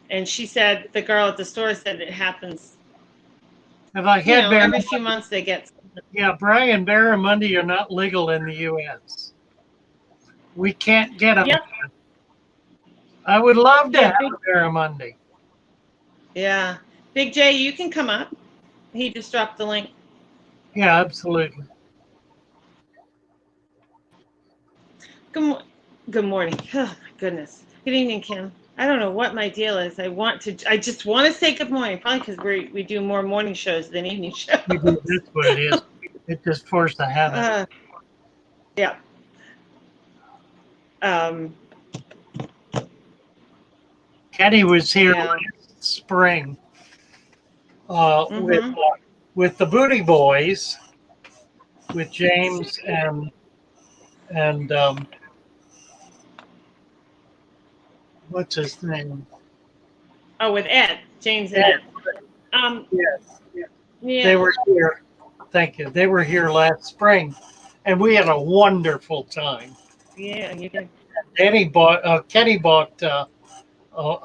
S2: And she said, the girl at the store said it happens.
S1: Have I had
S2: every few months they get.
S1: Yeah, Brian barramundi are not legal in the U.S. We can't get them.
S2: Yep.
S1: I would love to have a barramundi.
S2: Yeah. Big J, you can come up. He just dropped the link.
S1: Yeah, absolutely.
S2: Good morning. Oh, my goodness. Good evening, Kim. I don't know what my deal is. I just want to say good morning, probably because we do more morning shows than evening shows.
S1: That's what it is. It's just forced to have it.
S2: Yeah.
S1: Kenny was here last spring with the Booty Boys, with James and what's his name?
S2: Oh, with Ed, James and
S1: Ed.
S2: Ed.
S1: Yes.
S2: Yeah.
S1: They were here. Thank you. They were here last spring, and we had a wonderful time.
S2: Yeah, you did.
S1: Kenny bought a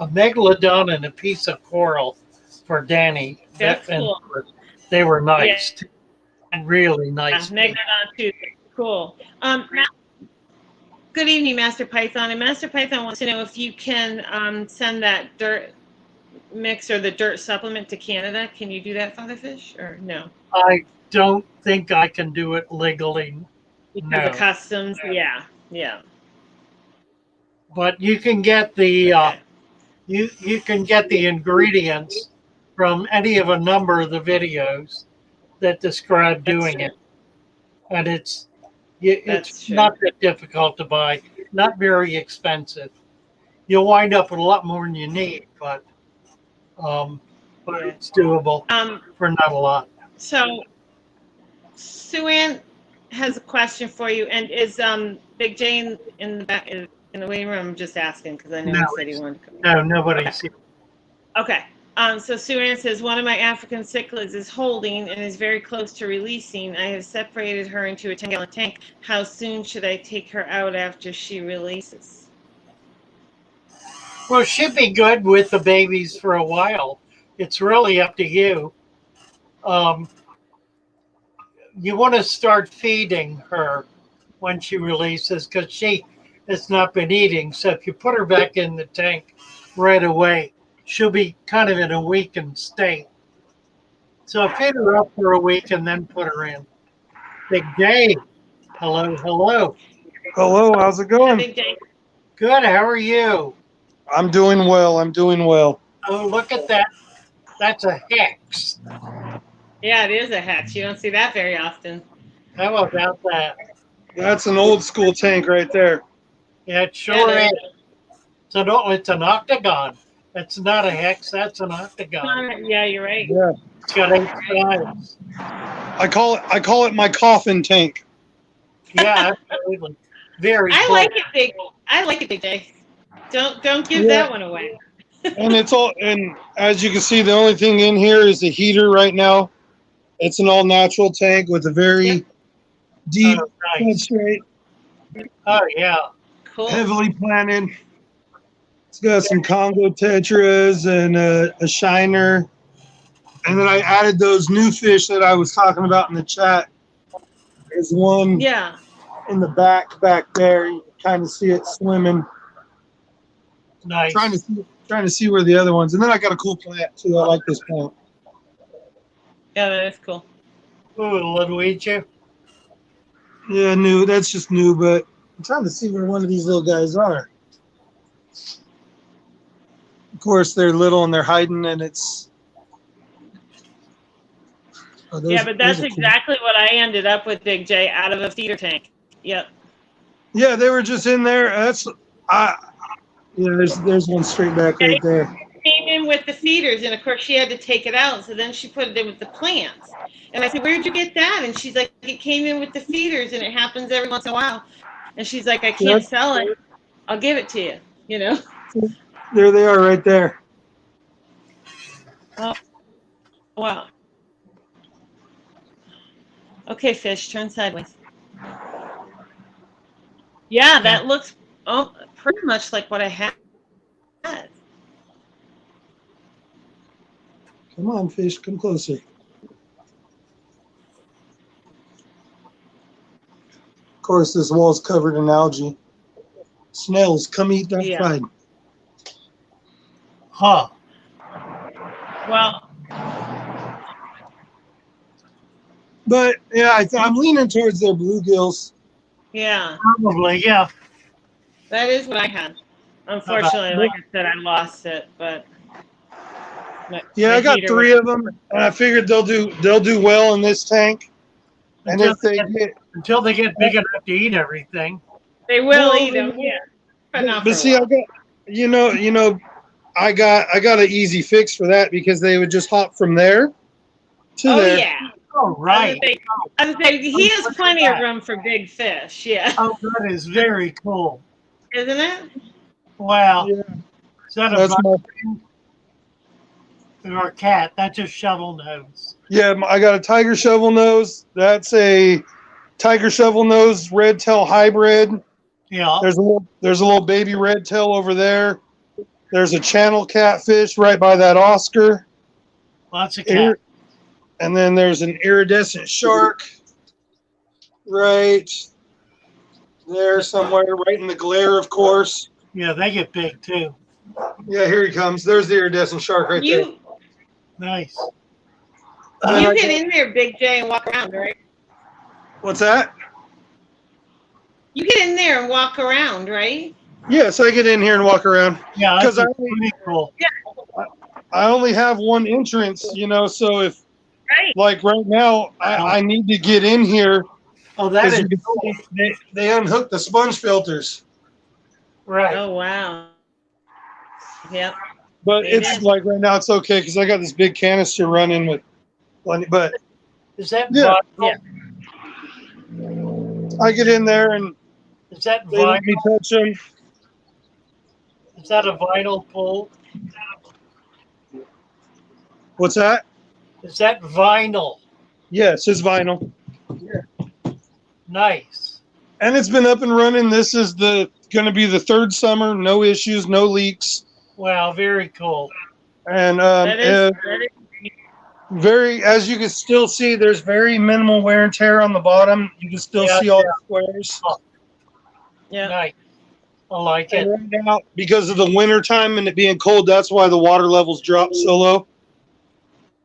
S1: megalodon and a piece of coral for Danny.
S2: That's
S1: And
S2: cool.
S1: they were nice, too, and really
S2: Yeah,
S1: nice.
S2: Megalodon too. Cool. Good evening, Master Python. And Master Python wants to know if you can send that dirt mix or the dirt supplement to Canada. Can you do that, Father Fish, or no?
S1: I don't think I can do it legally.
S2: Because of customs. Yeah. Yeah.
S1: But you can get the
S2: Okay.
S1: you can get the ingredients from any of a number of the videos that describe doing it, and it's
S2: That's
S1: not that difficult to buy, not very expensive. You'll wind up with a lot more than you need, but it's doable for not a lot.
S2: So, Sue Ann has a question for you, and is Big Jane in the back in the waiting room? I'm just asking because I know he said he wanted to come.
S1: No, nobody's here.
S2: Okay. So Sue Ann says, one of my African cichlids is holding and is very close to releasing. I have separated her into a 10-gallon tank. How soon should I take her out after she releases?
S1: Well, she'd be good with the babies for a while. It's really up to you. You want to start feeding her when she releases because she has not been eating. So if you put her back in the tank right away, she'll be kind of in a weakened state. So feed her up for a week and then put her in. Big Dave, hello, hello.
S5: Hello, how's it going?
S2: Big Jane.
S1: Good, how are you?
S5: I'm doing well. I'm doing well.
S1: Oh, look at that. That's a hex.
S2: Yeah, it is a hex. You don't see that very often.
S1: How about that?
S5: That's an old school tank right there.
S1: Yeah, it sure is. It's an octagon. That's not a hex, that's an octagon.
S2: Yeah, you're right.
S5: Yeah.
S1: It's got 8 sides.
S5: I call it my coffin tank.
S1: Yeah, absolutely. Very
S2: I
S1: cool.
S2: like it, Big J. Don't give that one away.
S5: And and as you can see, the only thing in here is the heater right now. It's an all natural tank with a very deep
S1: nice.
S5: substrate,
S1: Oh, yeah.
S2: Cool.
S5: heavily planted. It's got some Congo tetras and a shiner. And then I added those new fish that I was talking about in the chat. There's one in the back there. You can kind of see it swimming.
S1: Nice.
S5: Trying to see where the other ones. And then I got a cool plant too. I like this plant.
S2: Yeah, that is cool.
S1: Ooh, Luigi.
S5: Yeah, new. That's just new, but I'm trying to see where one of these little guys are. Of course, they're little and they're hiding, and it's.
S2: Yeah, but that's exactly what I ended up with, Big J, out of a feeder tank. Yep.
S5: Yeah, they were just in there. There's one straight back right there.
S2: Came in with the feeders, and of course she had to take it out. So then she put it in with the plants. And I said, "Where'd you get that?" And she's like, "It came in with the feeders, and it happens every once in a while." And she's like, "I can't sell it. I'll give it to you." You know.
S5: There they are, right there.
S2: Oh, wow. Okay, fish, turn sideways. Yeah, that looks pretty much like what I had.
S5: Come on, fish, come closer. Of course, this wall's covered in algae. Snails, come eat that fried.
S1: Huh.
S2: Well.
S5: But yeah, I'm leaning towards their bluegills.
S2: Yeah.
S1: Probably, yeah.
S2: That is what I had. Unfortunately, like I said, I lost it, but.
S5: Yeah, I got 3 of them, and I figured they'll do well in this tank. And
S1: until they get big enough to eat everything,
S2: they will eat them. Yeah,
S5: but see, I got I got an easy fix for that because they would just hop from there to there.
S2: Oh yeah.
S1: Oh right.
S2: I was say he has plenty of room for big fish. Yeah.
S1: Oh, that is very cool,
S2: isn't it?
S1: Wow.
S5: Yeah.
S1: Is that a
S5: That's my,
S1: or a cat? That's a shovel nose.
S5: yeah, I got a tiger shovel nose. That's a tiger shovel nose red tail hybrid.
S1: Yeah.
S5: There's a little baby red tail over there. There's a channel catfish right by that Oscar.
S1: Lots of cat.
S5: And then there's an iridescent shark right there somewhere, right in the glare, of course.
S1: Yeah, they get big too.
S5: Yeah, here he comes. There's the iridescent shark right there.
S1: Nice.
S2: You get in there, Big J, and walk around, right?
S5: What's that?
S2: You get in there and walk around, right?
S5: Yes, I get in here and walk around.
S1: Yeah,
S5: Because
S1: that's pretty cool.
S5: I only have one entrance, so if, like right now, I need to get in here.
S1: Oh, that is
S5: cool. They unhook the sponge filters.
S1: right.
S2: Oh, wow. Yep.
S5: But
S2: They
S5: it's
S2: did.
S5: like right now it's okay because I got this big canister running with plenty. But
S1: Is that
S5: Yeah.
S1: vinyl?
S2: Yeah.
S5: I get in there and
S1: Is that
S5: they let me
S1: vinyl?
S5: touch them.
S1: Is that a vinyl pull?
S5: What's that?
S1: Is that vinyl?
S5: Yes, it's vinyl.
S1: Nice.
S5: And it's been up and running. This is going to be the third summer. No issues, no leaks.
S1: Wow, very cool.
S5: And
S2: That is
S5: very, as you can still see, there's very minimal wear and tear on the bottom. You can still
S1: Yeah,
S5: see all the squares.
S2: yeah.
S1: Nice. I like it.
S5: And right now, because of the winter time and it being cold, that's why the water levels drop so low.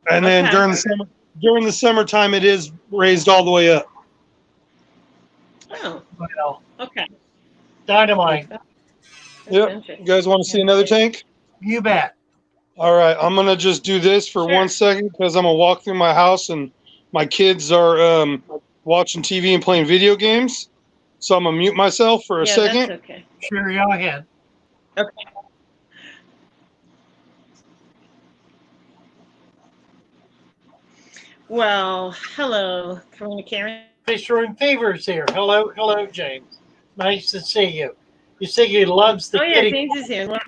S5: And then
S2: Okay.
S5: during the summertime, it is raised all the way up.
S2: Oh,
S1: Well,
S2: okay.
S1: dynamite.
S2: That's
S5: Yep.
S2: interesting.
S5: You guys want to see another tank?
S1: You bet.
S5: All right, I'm gonna just do this for
S2: Sure.
S5: 1 second because I'm gonna walk through my house and my kids are watching TV and playing video games. So I'm gonna mute myself for a
S2: Yeah,
S5: second.
S2: that's okay.
S1: Sure, go ahead.
S2: Okay. Well, hello, Karina Karen.
S1: Fish Room Fever's here. Hello, hello, James. Nice to see you. You see, he loves the
S2: Oh, yeah,
S1: kitty.
S2: James is here.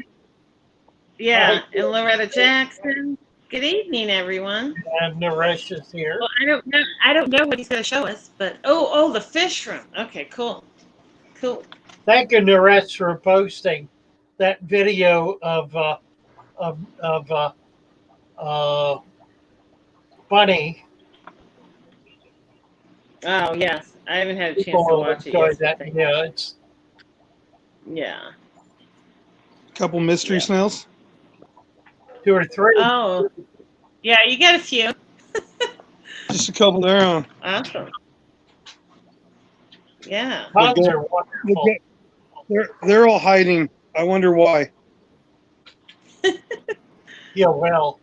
S2: Yeah,
S1: Right.
S2: and Loretta Jackson. Good evening, everyone.
S1: And Naresh is here.
S2: Well, I don't know what he's going to show us, but oh, the fish room. Okay, cool.
S1: Thank you, Naresh, for posting that video of Bunny.
S2: Oh, yes. I haven't had a chance
S1: People
S2: to
S1: will
S2: watch it
S1: enjoy
S2: yet.
S1: that. Yeah, it's
S2: Yeah.
S5: Couple mystery
S2: Yeah.
S5: snails.
S1: 2 or 3.
S2: Oh, yeah, you got a few.
S5: Just a couple there.
S2: Awesome. Yeah.
S1: Puns are wonderful.
S5: They're all hiding. I wonder why.
S1: Yeah, well,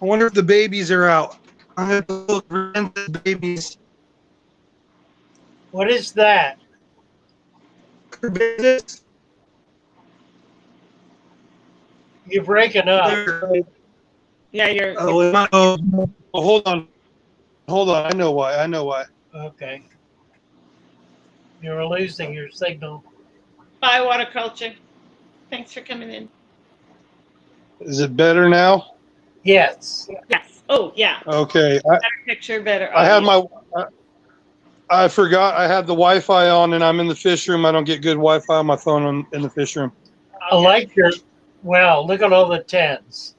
S5: I wonder if the babies are out. I have to look for the babies.
S1: what is that? You're breaking up.
S2: Yeah, you're.
S5: Oh, hold on. I know why.
S1: Okay. You're losing your signal.
S2: Bye, Waterculture. Thanks for coming in.
S5: Is it better now?
S1: Yes.
S2: Yes. Oh, yeah.
S5: Okay.
S2: Better picture, better.
S5: I had
S2: audio.
S5: I forgot I had the Wi-Fi on and I'm in the fish room. I don't get good Wi-Fi on my phone in the fish room.
S1: I like your. Wow, look at all the 10s.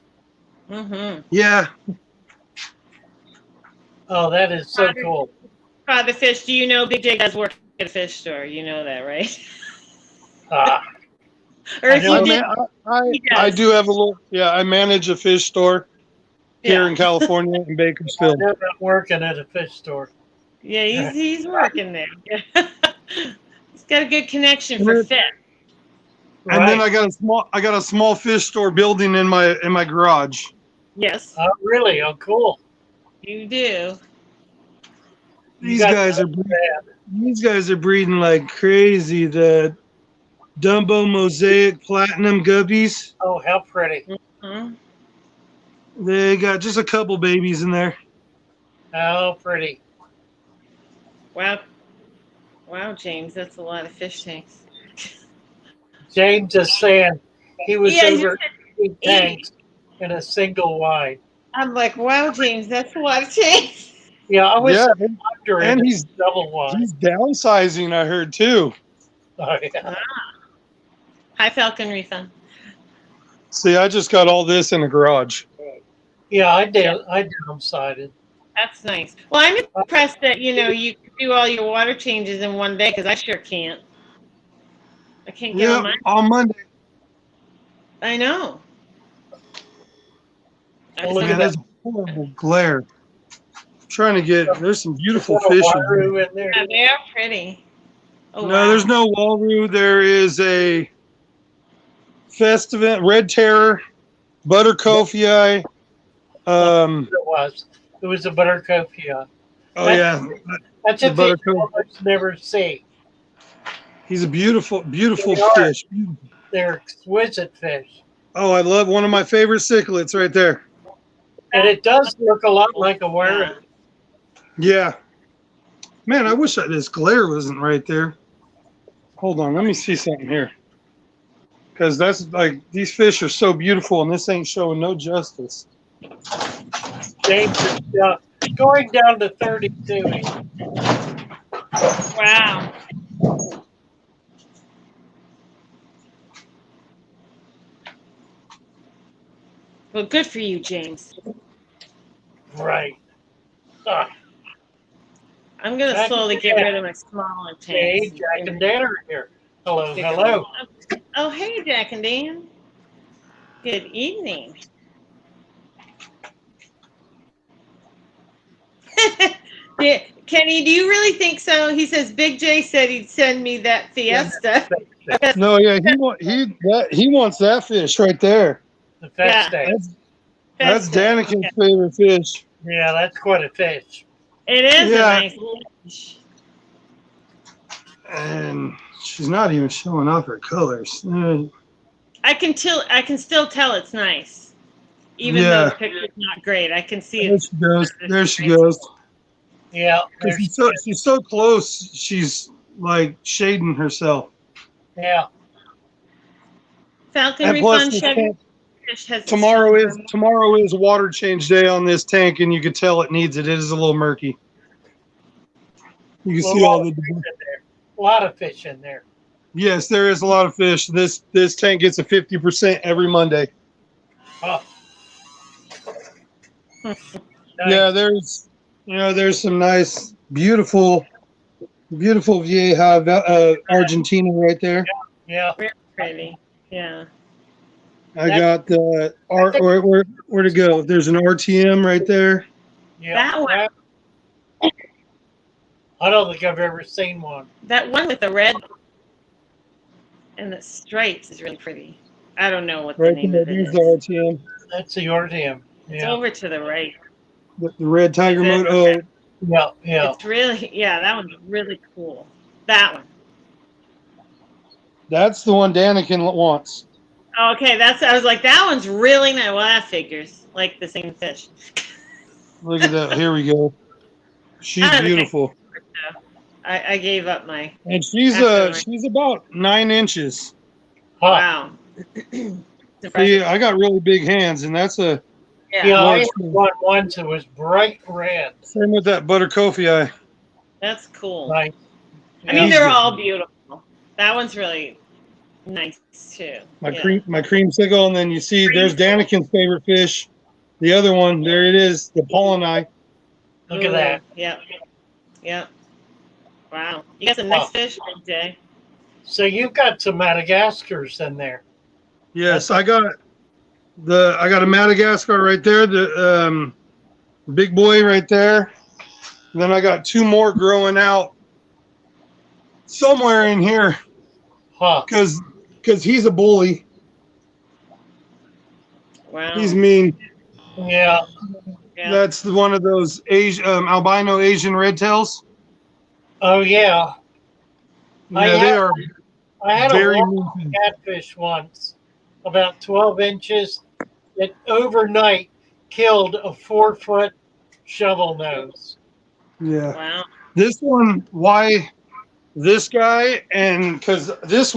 S2: Mm-hmm.
S5: Yeah.
S1: Oh, that is so cool.
S2: Father Fish, do you know Big J does work at a fish store? You know that, right?
S1: Ah,
S2: Or if
S1: I
S2: you did,
S5: I do have a little. Yeah, I manage a fish store here
S2: yeah.
S5: in California in Bakersfield.
S1: they're not working at a fish store.
S2: Yeah, he's working there. He's got a good connection for fish.
S5: And then
S1: Right.
S5: I got a small fish store building in my garage.
S2: Yes,
S1: Oh, really? Oh, cool.
S2: you do.
S5: These
S1: got
S5: guys are These guys are breeding like crazy. The Dumbo Mosaic Platinum Guppies.
S1: Oh, how pretty.
S2: Hmm.
S5: They got just a couple babies in there.
S1: How pretty.
S2: Wow, James, that's a lot of fish tanks.
S1: James is saying he was
S2: Yeah,
S1: over 8
S2: he-
S1: tanks in a single wide.
S2: I'm like, wow, James, that's a lot of change.
S1: Yeah, I was
S5: Yeah,
S1: under
S5: and
S1: in
S5: he's
S1: double wide.
S5: he's downsizing. I heard too.
S1: Oh, yeah.
S2: Hi, Falcon Refund.
S5: See, I just got all this in the garage.
S1: Yeah, I did. I downsized.
S2: That's nice. Well, I'm impressed that you can do all your water changes in one day because I sure can't. I can't get
S5: Yeah,
S2: on mine.
S5: on Monday.
S2: I know.
S1: Well, look
S5: Man,
S1: at
S5: that's
S1: that.
S5: horrible glare. Trying to get. There's some beautiful
S1: Got a
S5: fish.
S1: Waru in there.
S2: Yeah, they are pretty. Oh,
S5: No,
S2: wow.
S5: there's no Walru. There is a Festivant, Red Terror, Butter Kofi.
S1: It was. It was a buttercup. Yeah,
S5: Oh yeah,
S1: that's
S5: The
S1: a fish you
S5: buttercup.
S1: almost never see.
S5: he's a beautiful, beautiful
S1: They are.
S5: fish.
S1: They're exquisite fish,
S5: Oh, I love one of my favorite cichlids right there.
S1: and it does look a lot like a Waru.
S5: Yeah, man, I wish this glare wasn't right there. Hold on, let me see something here. Because that's like these fish are so beautiful, and this ain't showing no justice.
S1: James is going down to 32.
S2: Wow. Well, good for you, James.
S1: Right. Ah,
S2: I'm going to
S1: Jack
S2: slowly
S1: and
S2: get
S1: Dan.
S2: rid of my smaller
S1: hey,
S2: tanks.
S1: Jack and Dan are here. Hello, hello.
S2: Oh, hey, Jack and Dan. Good evening. Yeah, Kenny, do you really think so? He says Big J said he'd send me that Fiesta.
S5: No, yeah, he wants that fish right there.
S1: The
S2: Yeah.
S1: fest day.
S5: That's
S2: Fiesta.
S5: Daniken's favorite fish.
S1: Yeah, that's quite a fish.
S2: It is
S5: Yeah.
S2: a nice fish.
S5: And she's not even showing off her colors.
S2: I can still tell it's nice, even though
S5: Yeah.
S2: the picture's not great. I can see
S5: There
S2: it.
S5: she goes. There she goes.
S1: Yeah,
S5: 'Cause she's so close. She's like shading herself.
S1: yeah.
S2: Falcon
S5: And plus,
S2: Refund
S5: this
S2: Chevy
S5: tank,
S2: fish has
S5: tomorrow is water change day on this tank, and you can tell it needs it. It is a little murky. You can see all the.
S1: A lot of fish in there.
S5: Yes, there is a lot of fish. This tank gets a 50% every Monday.
S1: Oh. Nice.
S5: Yeah, there's some nice, beautiful Vieja Argentina right there.
S1: Yeah.
S2: Very pretty. Yeah.
S5: I got the where to go? There's an RTM right there.
S1: Yeah.
S2: That one.
S1: I don't think I've ever seen one.
S2: That one with the red and the stripes is really pretty. I don't know what the
S5: Right
S2: name
S5: there.
S2: of it
S5: There's
S2: is.
S5: the RTM.
S1: That's the RTM.
S2: It's
S1: Yeah.
S2: over to the right.
S5: The red tiger
S2: Is it?
S5: mode. Oh,
S1: Yeah. Yeah.
S2: It's really, yeah, that one's really cool. That one.
S5: that's the one Daniken wants.
S2: Okay, I was like, that one's really nice. Well, that figures like the same fish.
S5: Look at that. Here we go. She's
S2: Okay.
S5: beautiful.
S2: I gave up my.
S5: And she's about 9 inches.
S1: Huh.
S2: Wow.
S5: See, I got really big hands, and that's a
S1: Yeah, I
S5: large
S1: had
S5: fish.
S1: one once. It was bright red.
S5: Same with that butter kofi.
S2: That's cool.
S1: Nice.
S2: I mean,
S5: Yeah.
S2: they're all beautiful. That one's really nice too.
S5: My
S2: Yeah.
S5: creamsicle, and then you see there's Daniken's favorite fish. The other one, there it is, the polleni.
S1: Look at that.
S2: Yep. Yep. Wow. You got some nice fish, Big J.
S1: So you've got some Madagascars in there.
S5: Yes, I got a Madagascar right there, the big boy right there. And then I got 2 more growing out somewhere in here
S1: Huh.
S5: because he's a bully.
S2: Wow.
S5: He's mean.
S1: Yeah.
S2: Yeah.
S5: That's one of those albino Asian redtails.
S1: Oh, yeah.
S5: Yeah, they are
S1: I had
S5: very
S1: a
S5: mean.
S1: catfish once, about 12 inches. It overnight killed a 4-foot shovel nose.
S5: Yeah.
S2: Wow.
S5: This one, why this guy, and because this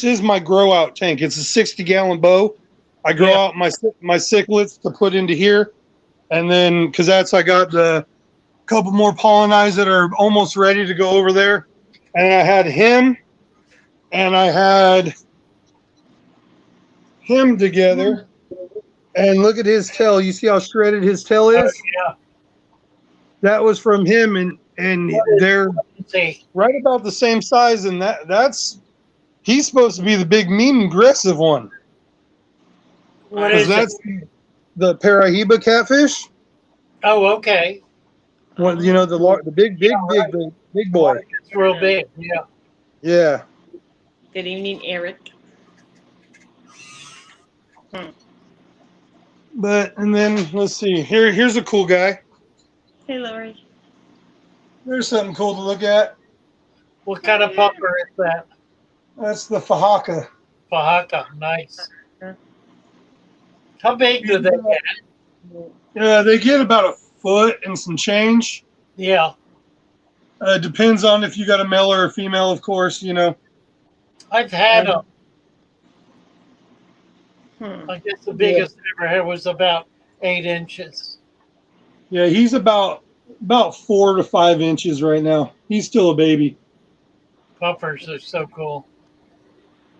S5: is my grow out tank. It's a 60-gallon bow. I grow out my cichlids to put into here, and then because I got the couple more pollinize that are almost ready to go over there, and I had him, and I had him together, and look at his tail. You see how shredded his tail is?
S1: Yeah.
S5: That was from him, and they're right about the same size, and that's he's supposed to be the big mean aggressive one.
S1: What is
S5: that's
S1: it?
S5: the Parahiba catfish.
S1: Oh, okay.
S5: What the big boy.
S1: It's real big. Yeah.
S5: Yeah.
S2: Good evening, Eric.
S5: But and then let's see. Here's a cool guy.
S2: Hey, Lori.
S5: There's something cool to look at.
S1: What kind of pupper is that?
S5: That's the Fahaka.
S1: Fahaka. Nice. How big do they get?
S5: Yeah, they get about a foot and some change.
S1: Yeah.
S5: Depends on if you got a male or a female, of course.
S1: I've had them. I guess the biggest I ever had was about 8 inches.
S5: Yeah, he's about 4 to 5 inches right now. He's still a baby.
S1: Puffers are so cool.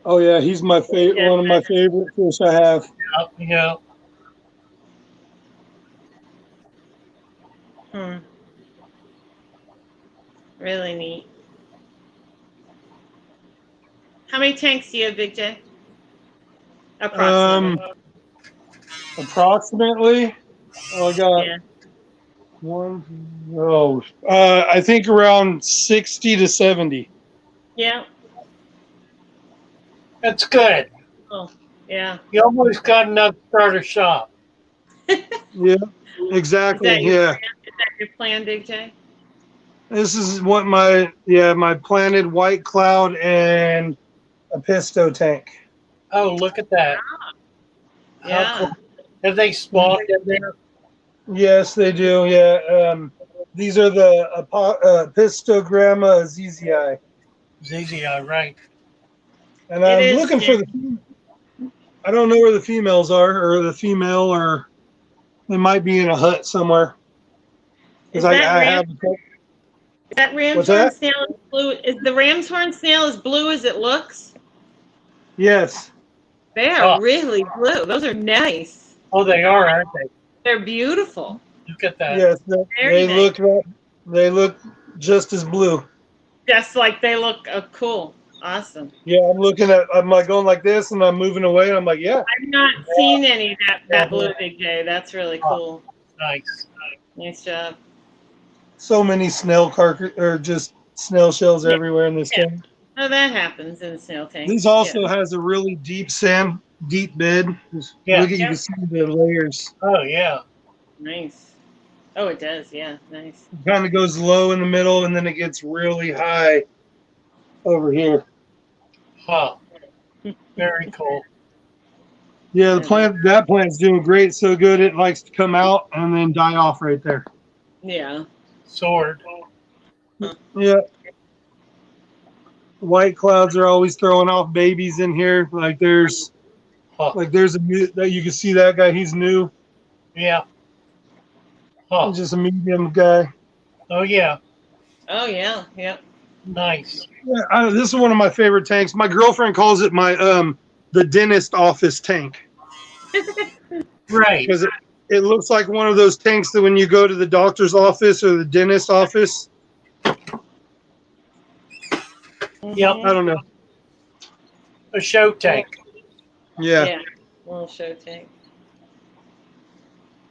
S5: Oh yeah, he's my favorite. One of my favorite fish I have.
S1: Yeah.
S2: Really neat. How many tanks do you have, Big J?
S5: Approximately. I got I think around 60 to 70.
S2: Yeah.
S1: That's good.
S2: Oh, yeah.
S1: You almost got enough to start a shop.
S5: Yeah, exactly.
S2: Is that your plan, Big J?
S5: This is what my planted white cloud and a pisto tank.
S1: Oh, look at that.
S2: Yeah.
S1: How cool. Have they spawned in there?
S5: Yes, they do. Yeah. These are the Pistogramma zizii.
S1: ZZI, right.
S5: And I'm looking for I don't know where the females are, or the female, or they might be in a hut somewhere.
S2: Is
S5: I
S2: that
S5: have.
S2: ram's horn snail blue? Is the ram's horn snail as blue as it looks?
S5: Yes.
S2: They are really blue. Those are nice.
S1: Oh, they are, aren't they?
S2: They're beautiful.
S1: Look at that.
S5: Yes,
S2: Very nice.
S5: they look just as blue.
S2: Just like they look cool. Awesome.
S5: Yeah, I'm like going like this, and I'm moving away, and I'm like, yeah.
S2: I've not seen any that blue, Big J. That's really cool.
S1: Nice.
S2: Nice job.
S5: So many snail just snail shells everywhere in this tank.
S2: Oh, that happens in the snail tank.
S5: This also has a really deep bed.
S1: Yeah.
S5: Look at you can see the layers.
S1: Oh, yeah.
S2: Nice. Oh, it does. Yeah, nice.
S5: It kind of goes low in the middle, and then it gets really high over here.
S1: Huh. Very cool.
S5: Yeah, that plant's doing great. So good, it likes to come out and then die off right there.
S2: Yeah.
S1: Sword.
S5: Yeah. White clouds are always throwing off babies in here. There's a new that you can see that guy. He's new.
S1: Yeah. Huh.
S5: He's just a medium guy.
S1: Oh, yeah.
S2: Oh, yeah. Yep.
S1: Nice.
S5: Yeah, this is one of my favorite tanks. My girlfriend calls it my the dentist office tank.
S1: Right.
S5: Because it looks like one of those tanks that when you go to the doctor's office or the dentist office.
S1: Yep.
S5: I don't know.
S1: A show tank.
S5: Yeah.
S2: Little show tank.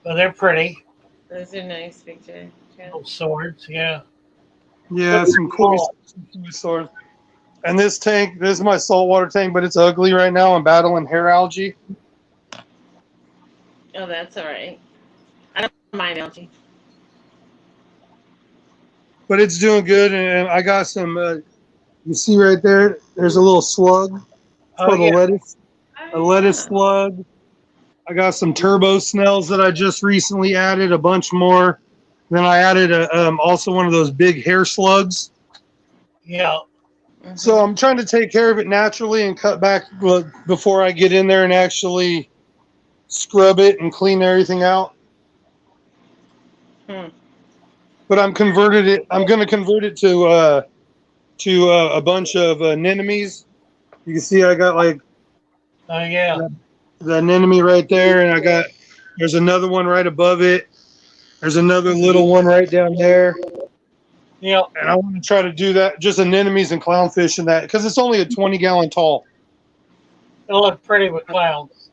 S1: Oh, they're pretty.
S2: Those are nice, Big J. Yeah.
S1: Little swords. Yeah.
S5: Yeah, some cool swords. And this is my saltwater tank, but it's ugly right now. I'm battling hair algae.
S2: Oh, that's all right. I don't mind algae.
S5: But it's doing good, and I got some. You see right there? There's a little slug.
S1: Oh, yeah.
S5: A lettuce slug. I got some turbo snails that I just recently added. A bunch more. Then I added also one of those big hair slugs.
S1: Yeah.
S5: So I'm trying to take care of it naturally and cut back before I get in there and actually scrub it and clean everything out. But I'm going to convert it to a bunch of anemones. You can see I got like
S1: Oh yeah.
S5: the anemone right there, and there's another one right above it. There's another little one right down there.
S1: Yeah.
S5: And I want to try to do that, just anemones and clownfish and that, because it's only a 20-gallon tall.
S1: It'll look pretty with clowns.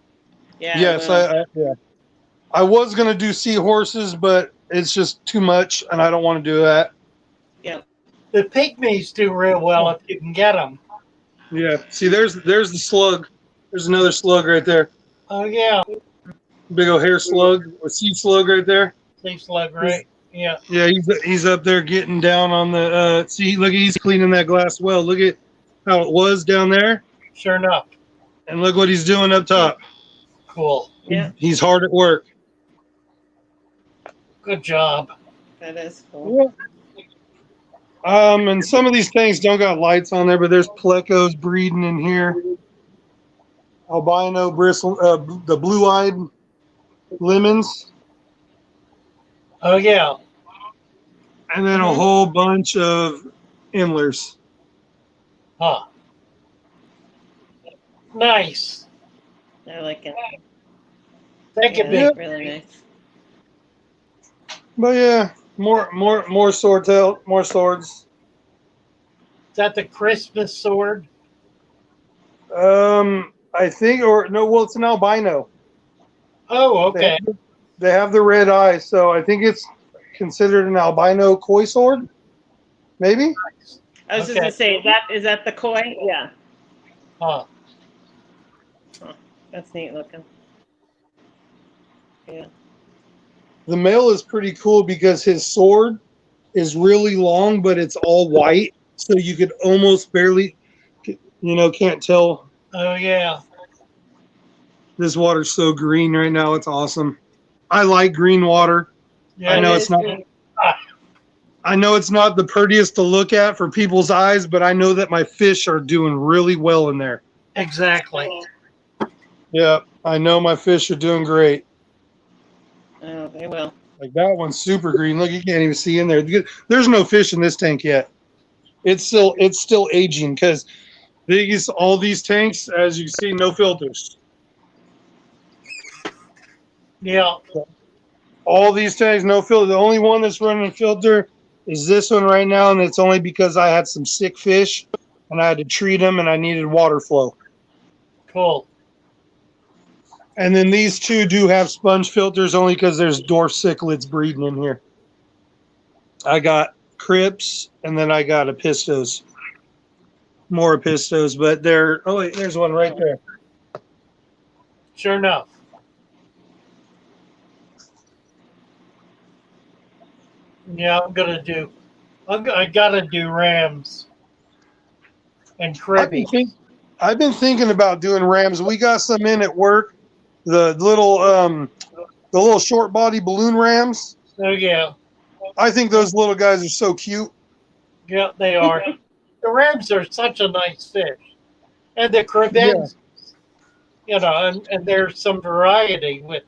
S2: Yeah.
S5: Yes, I was going to do seahorses, but it's just too much, and I don't want to do that.
S2: Yeah.
S1: The pygmies do real well if you can get them.
S5: Yeah. See, there's the slug. There's another slug right there.
S1: Oh yeah.
S5: Big old hair slug or sea slug right there.
S1: Sea slug, right? Yeah.
S5: Yeah, he's up there getting down on the. See, look, he's cleaning that glass well. Look at how it was down there,
S1: Sure enough.
S5: and look what he's doing up top.
S1: Cool.
S2: Yeah.
S5: He's hard at work.
S1: Good job.
S2: That is cool.
S5: And some of these things don't got lights on there, but there's plecos breeding in here. Albino bristle, the blue-eyed lemons,
S1: Oh yeah.
S5: and then a whole bunch of endlers.
S1: Huh. Nice.
S2: I like it.
S1: Thank you,
S2: Yeah,
S1: big.
S2: that's really nice.
S5: But yeah, more swordtail, more swords.
S1: Is that the Christmas sword?
S5: I think, or no, well, it's an albino.
S1: Oh, okay.
S5: They have the red eyes, so I think it's considered an albino koi sword. Maybe.
S2: I was just gonna say is that the koi? Yeah.
S1: Huh.
S2: That's neat looking. Yeah.
S5: The male is pretty cool because his sword is really long, but it's all white, so you could almost barely, can't tell.
S1: Oh yeah.
S5: This water's so green right now. It's awesome. I like green water.
S1: Yeah.
S5: I know
S2: It
S5: it's
S2: is
S5: not.
S2: green.
S5: I know it's not the prettiest to look at for people's eyes, but I know that my fish are doing really well in there.
S1: Exactly.
S5: Yeah, I know my fish are doing great.
S2: Oh, they will.
S5: Like that one's super green. Look, you can't even see in there. There's no fish in this tank yet. It's still aging because all these tanks, as you can see, no filters.
S1: Yeah.
S5: All these tanks, no filter. The only one that's running a filter is this one right now, and it's only because I had some sick fish and I had to treat them and I needed water flow.
S1: Cool.
S5: And then these two do have sponge filters only because there's dwarf cichlids breeding in here. I got crips and then I got apistos. More apistos, but wait, there's one right there.
S1: Sure enough. Yeah, I gotta do rams and cribbies.
S5: I've been thinking about doing rams. We got some in at work. The little short body balloon rams.
S1: Oh yeah.
S5: I think those little guys are so cute.
S1: Yeah, they are. The rams are such a nice fish. And the cribbies, and there's some variety with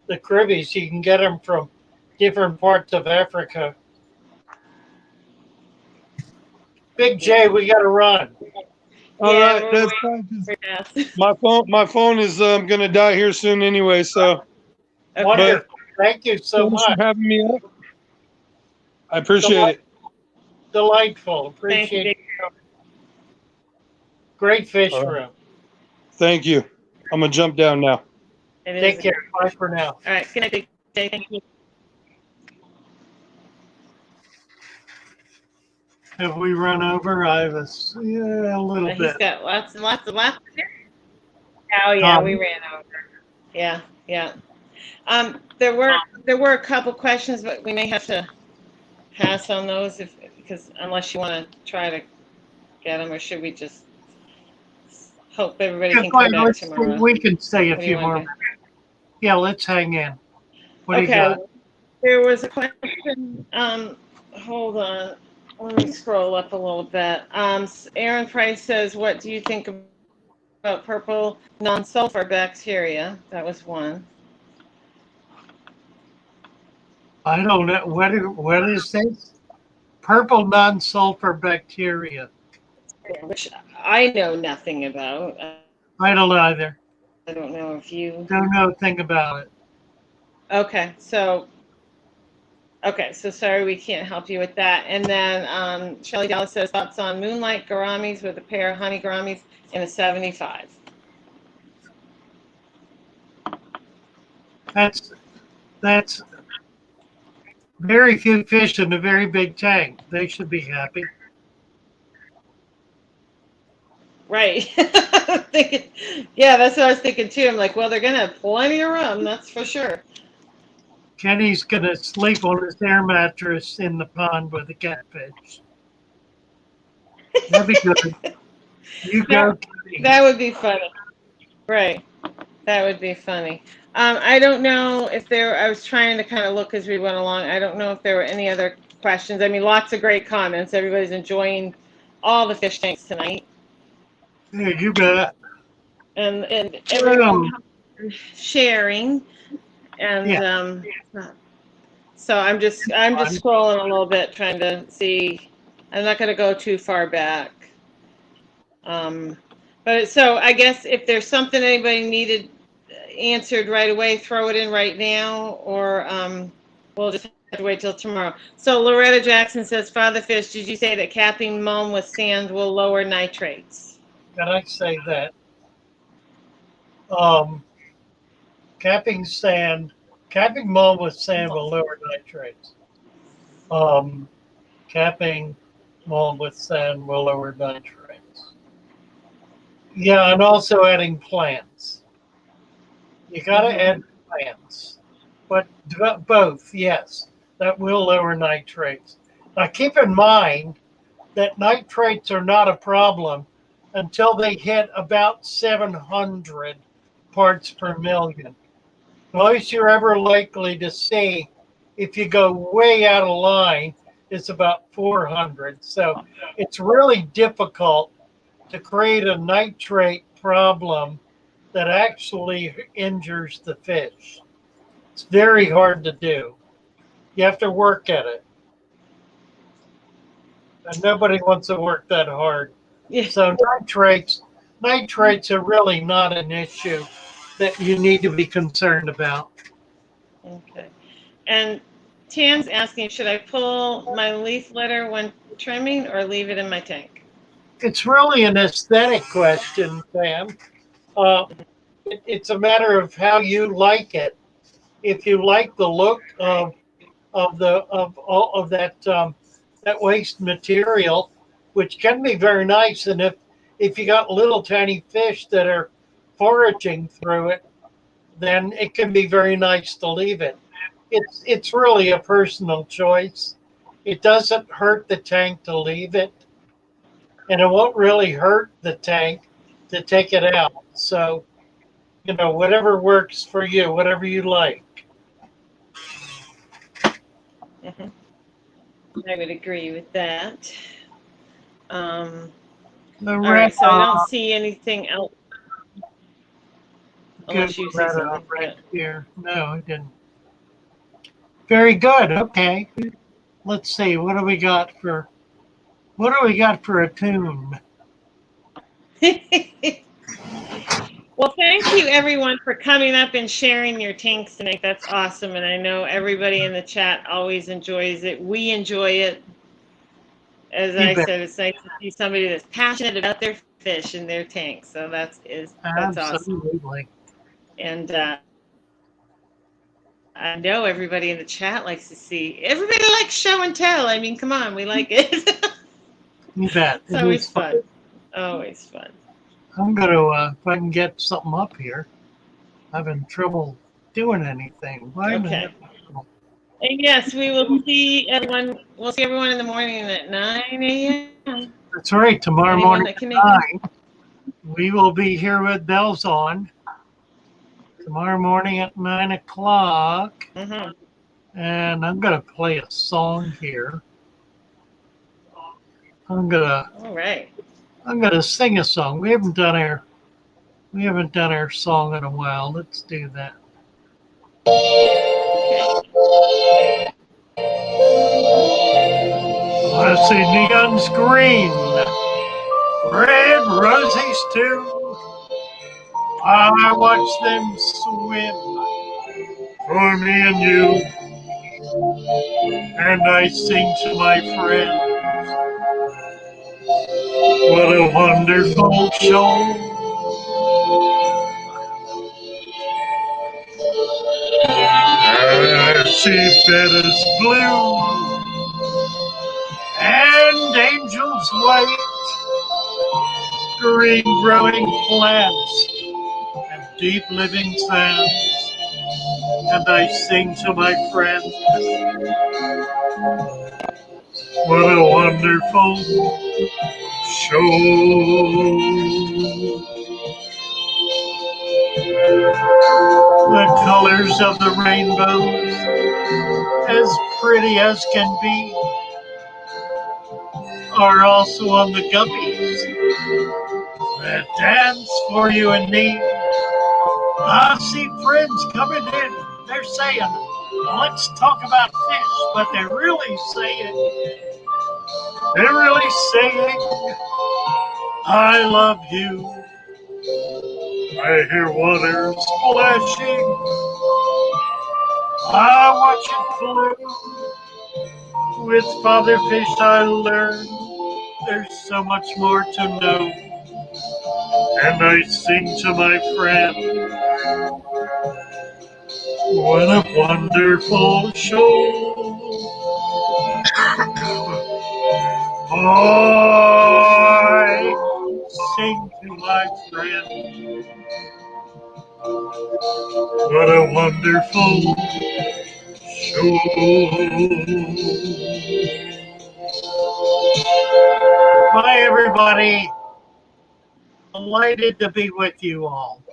S1: the cribbies. You can get them from different parts of Africa. Big J, we got to run.
S5: All
S2: Yeah,
S5: right,
S2: we're
S5: that's fine. 'Cause
S2: Yes.
S5: My phone is gonna die here soon anyway. So
S2: Okay.
S1: Wonderful. Thank you so
S5: thanks for
S1: much.
S5: having me up. I appreciate it.
S1: Delightful.
S2: Thank you.
S1: Appreciate it. Great fish
S5: All right.
S1: room.
S5: Thank you. I'm gonna jump down now.
S2: It
S1: Take
S2: is-
S1: care. Bye for now.
S2: All right. Good night, Big J. Thank you.
S1: Have we run over? I was, yeah, a little
S2: He's
S1: bit.
S2: got lots and lots of laughter. Oh yeah, we
S1: Um,
S2: ran over. Yeah, yeah. There were a couple questions, but we may have to pass on those because unless you want to try to get them, or should we just hope everybody can come back tomorrow?
S1: We can stay a
S2: What do you
S1: few
S2: want
S1: more.
S2: to do?
S1: Yeah, let's hang in. What do you
S2: Okay.
S1: got?
S2: There was a question. Hold on. Let me scroll up a little bit. Aaron Price says, what do you think about purple non-sulfur bacteria? That was one.
S1: I don't know. What is this? Purple non-sulfur bacteria.
S2: Which I know nothing about.
S1: I don't either.
S2: I don't know if you...
S1: Don't know a thing about it.
S2: Okay, so sorry we can't help you with that. And then Shelley Dallas says, thoughts on moonlight gouramis with a pair of honey gouramis in a 75.
S1: That's very few fish in a very big tank. They should be happy.
S2: Right. Thinking, yeah, that's what I was thinking too. I'm like, well, they're gonna have plenty of rum, that's for sure.
S1: Kenny's gonna sleep on his air mattress in the pond with the catfish. That'd be good. You go, Kenny.
S2: That would be funny. Right. That would be funny. I don't know if I was trying to kind of look as we went along. I don't know if there were any other questions. I mean, lots of great comments. Everybody's enjoying all the fish tanks tonight.
S1: Yeah, you bet.
S2: And everyone sharing. And
S1: Yeah.
S2: so I'm just scrolling a little bit, trying to see. I'm not going to go too far back. But so I guess if there's something anybody needed answered right away, throw it in right now, or we'll just have to wait till tomorrow. So Loretta Jackson says, Father Fish, did you say that capping mulm with sand will lower nitrates?
S1: Can I say that? Capping mulm with sand will lower nitrates. Capping mulm with sand will lower nitrates. Yeah, and also adding plants. You got to add plants, but both, yes, that will lower nitrates. Now, keep in mind that nitrates are not a problem until they hit about 700 parts per million. The most you're ever likely to see if you go way out of line is about 400. So it's really difficult to create a nitrate problem that actually injures the fish. It's very hard to do. You have to work at it. And nobody wants to work that hard.
S2: Yeah.
S1: So nitrates are really not an issue that you need to be concerned about.
S2: Okay. And Tan's asking, should I pull my leaf litter when trimming or leave it in my tank?
S1: It's really an aesthetic question, Sam. It's a matter of how you like it. If you like the look of that waste material, which can be very nice, and if you got little tiny fish that are foraging through it, then it can be very nice to leave it. It's really a personal choice. It doesn't hurt the tank to leave it, and it won't really hurt the tank to take it out. So, whatever works for you, whatever you like.
S2: I would agree with that. All right, so I don't see anything else. Unless you see something
S1: right here. No, I didn't. Very good. Okay. Let's see. What do we got for a tune?
S2: Well, thank you everyone for coming up and sharing your tanks tonight. That's awesome. And I know everybody in the chat always enjoys it. We enjoy it. As I said, it's nice to see somebody that's passionate about their fish and their tanks. So that's
S1: Absolutely.
S2: awesome. And I know everybody in the chat likes to see. Everybody likes show and tell. I mean, come on, we like it.
S1: You bet.
S2: It's always fun. Always fun.
S1: I'm going to, if I can get something up here. I'm having trouble doing anything.
S2: Okay. And yes, we will see everyone. We'll see everyone in the morning at 9 a.m.
S1: That's right. Tomorrow
S2: Anyone
S1: morning
S2: that can
S1: at
S2: make
S1: 9, we will be here with bells on. Tomorrow morning at 9 o'clock.
S2: Mm-hmm.
S1: And I'm going to play a song here. I'm gonna
S2: All right.
S1: sing a song. We haven't done our song in a while. Let's do that. I see neons green, red roses too. I watch them swim for me and you, and I sing to my friends. What a wonderful show. I see feathers blue and angels white, green growing plants and deep living sands, and I sing to my friends. What a wonderful show. The colors of the rainbows, as pretty as can be, are also on the guppies that dance for you and me. I see friends coming in. They're saying, let's talk about fish, but they're really saying, I love you. I hear water splashing. I watch it flow. With Father Fish I learn there's so much more to know. And I sing to my friend, what a wonderful show. I sing to my friend, what a wonderful show. Bye, everybody. Delighted to be with you all.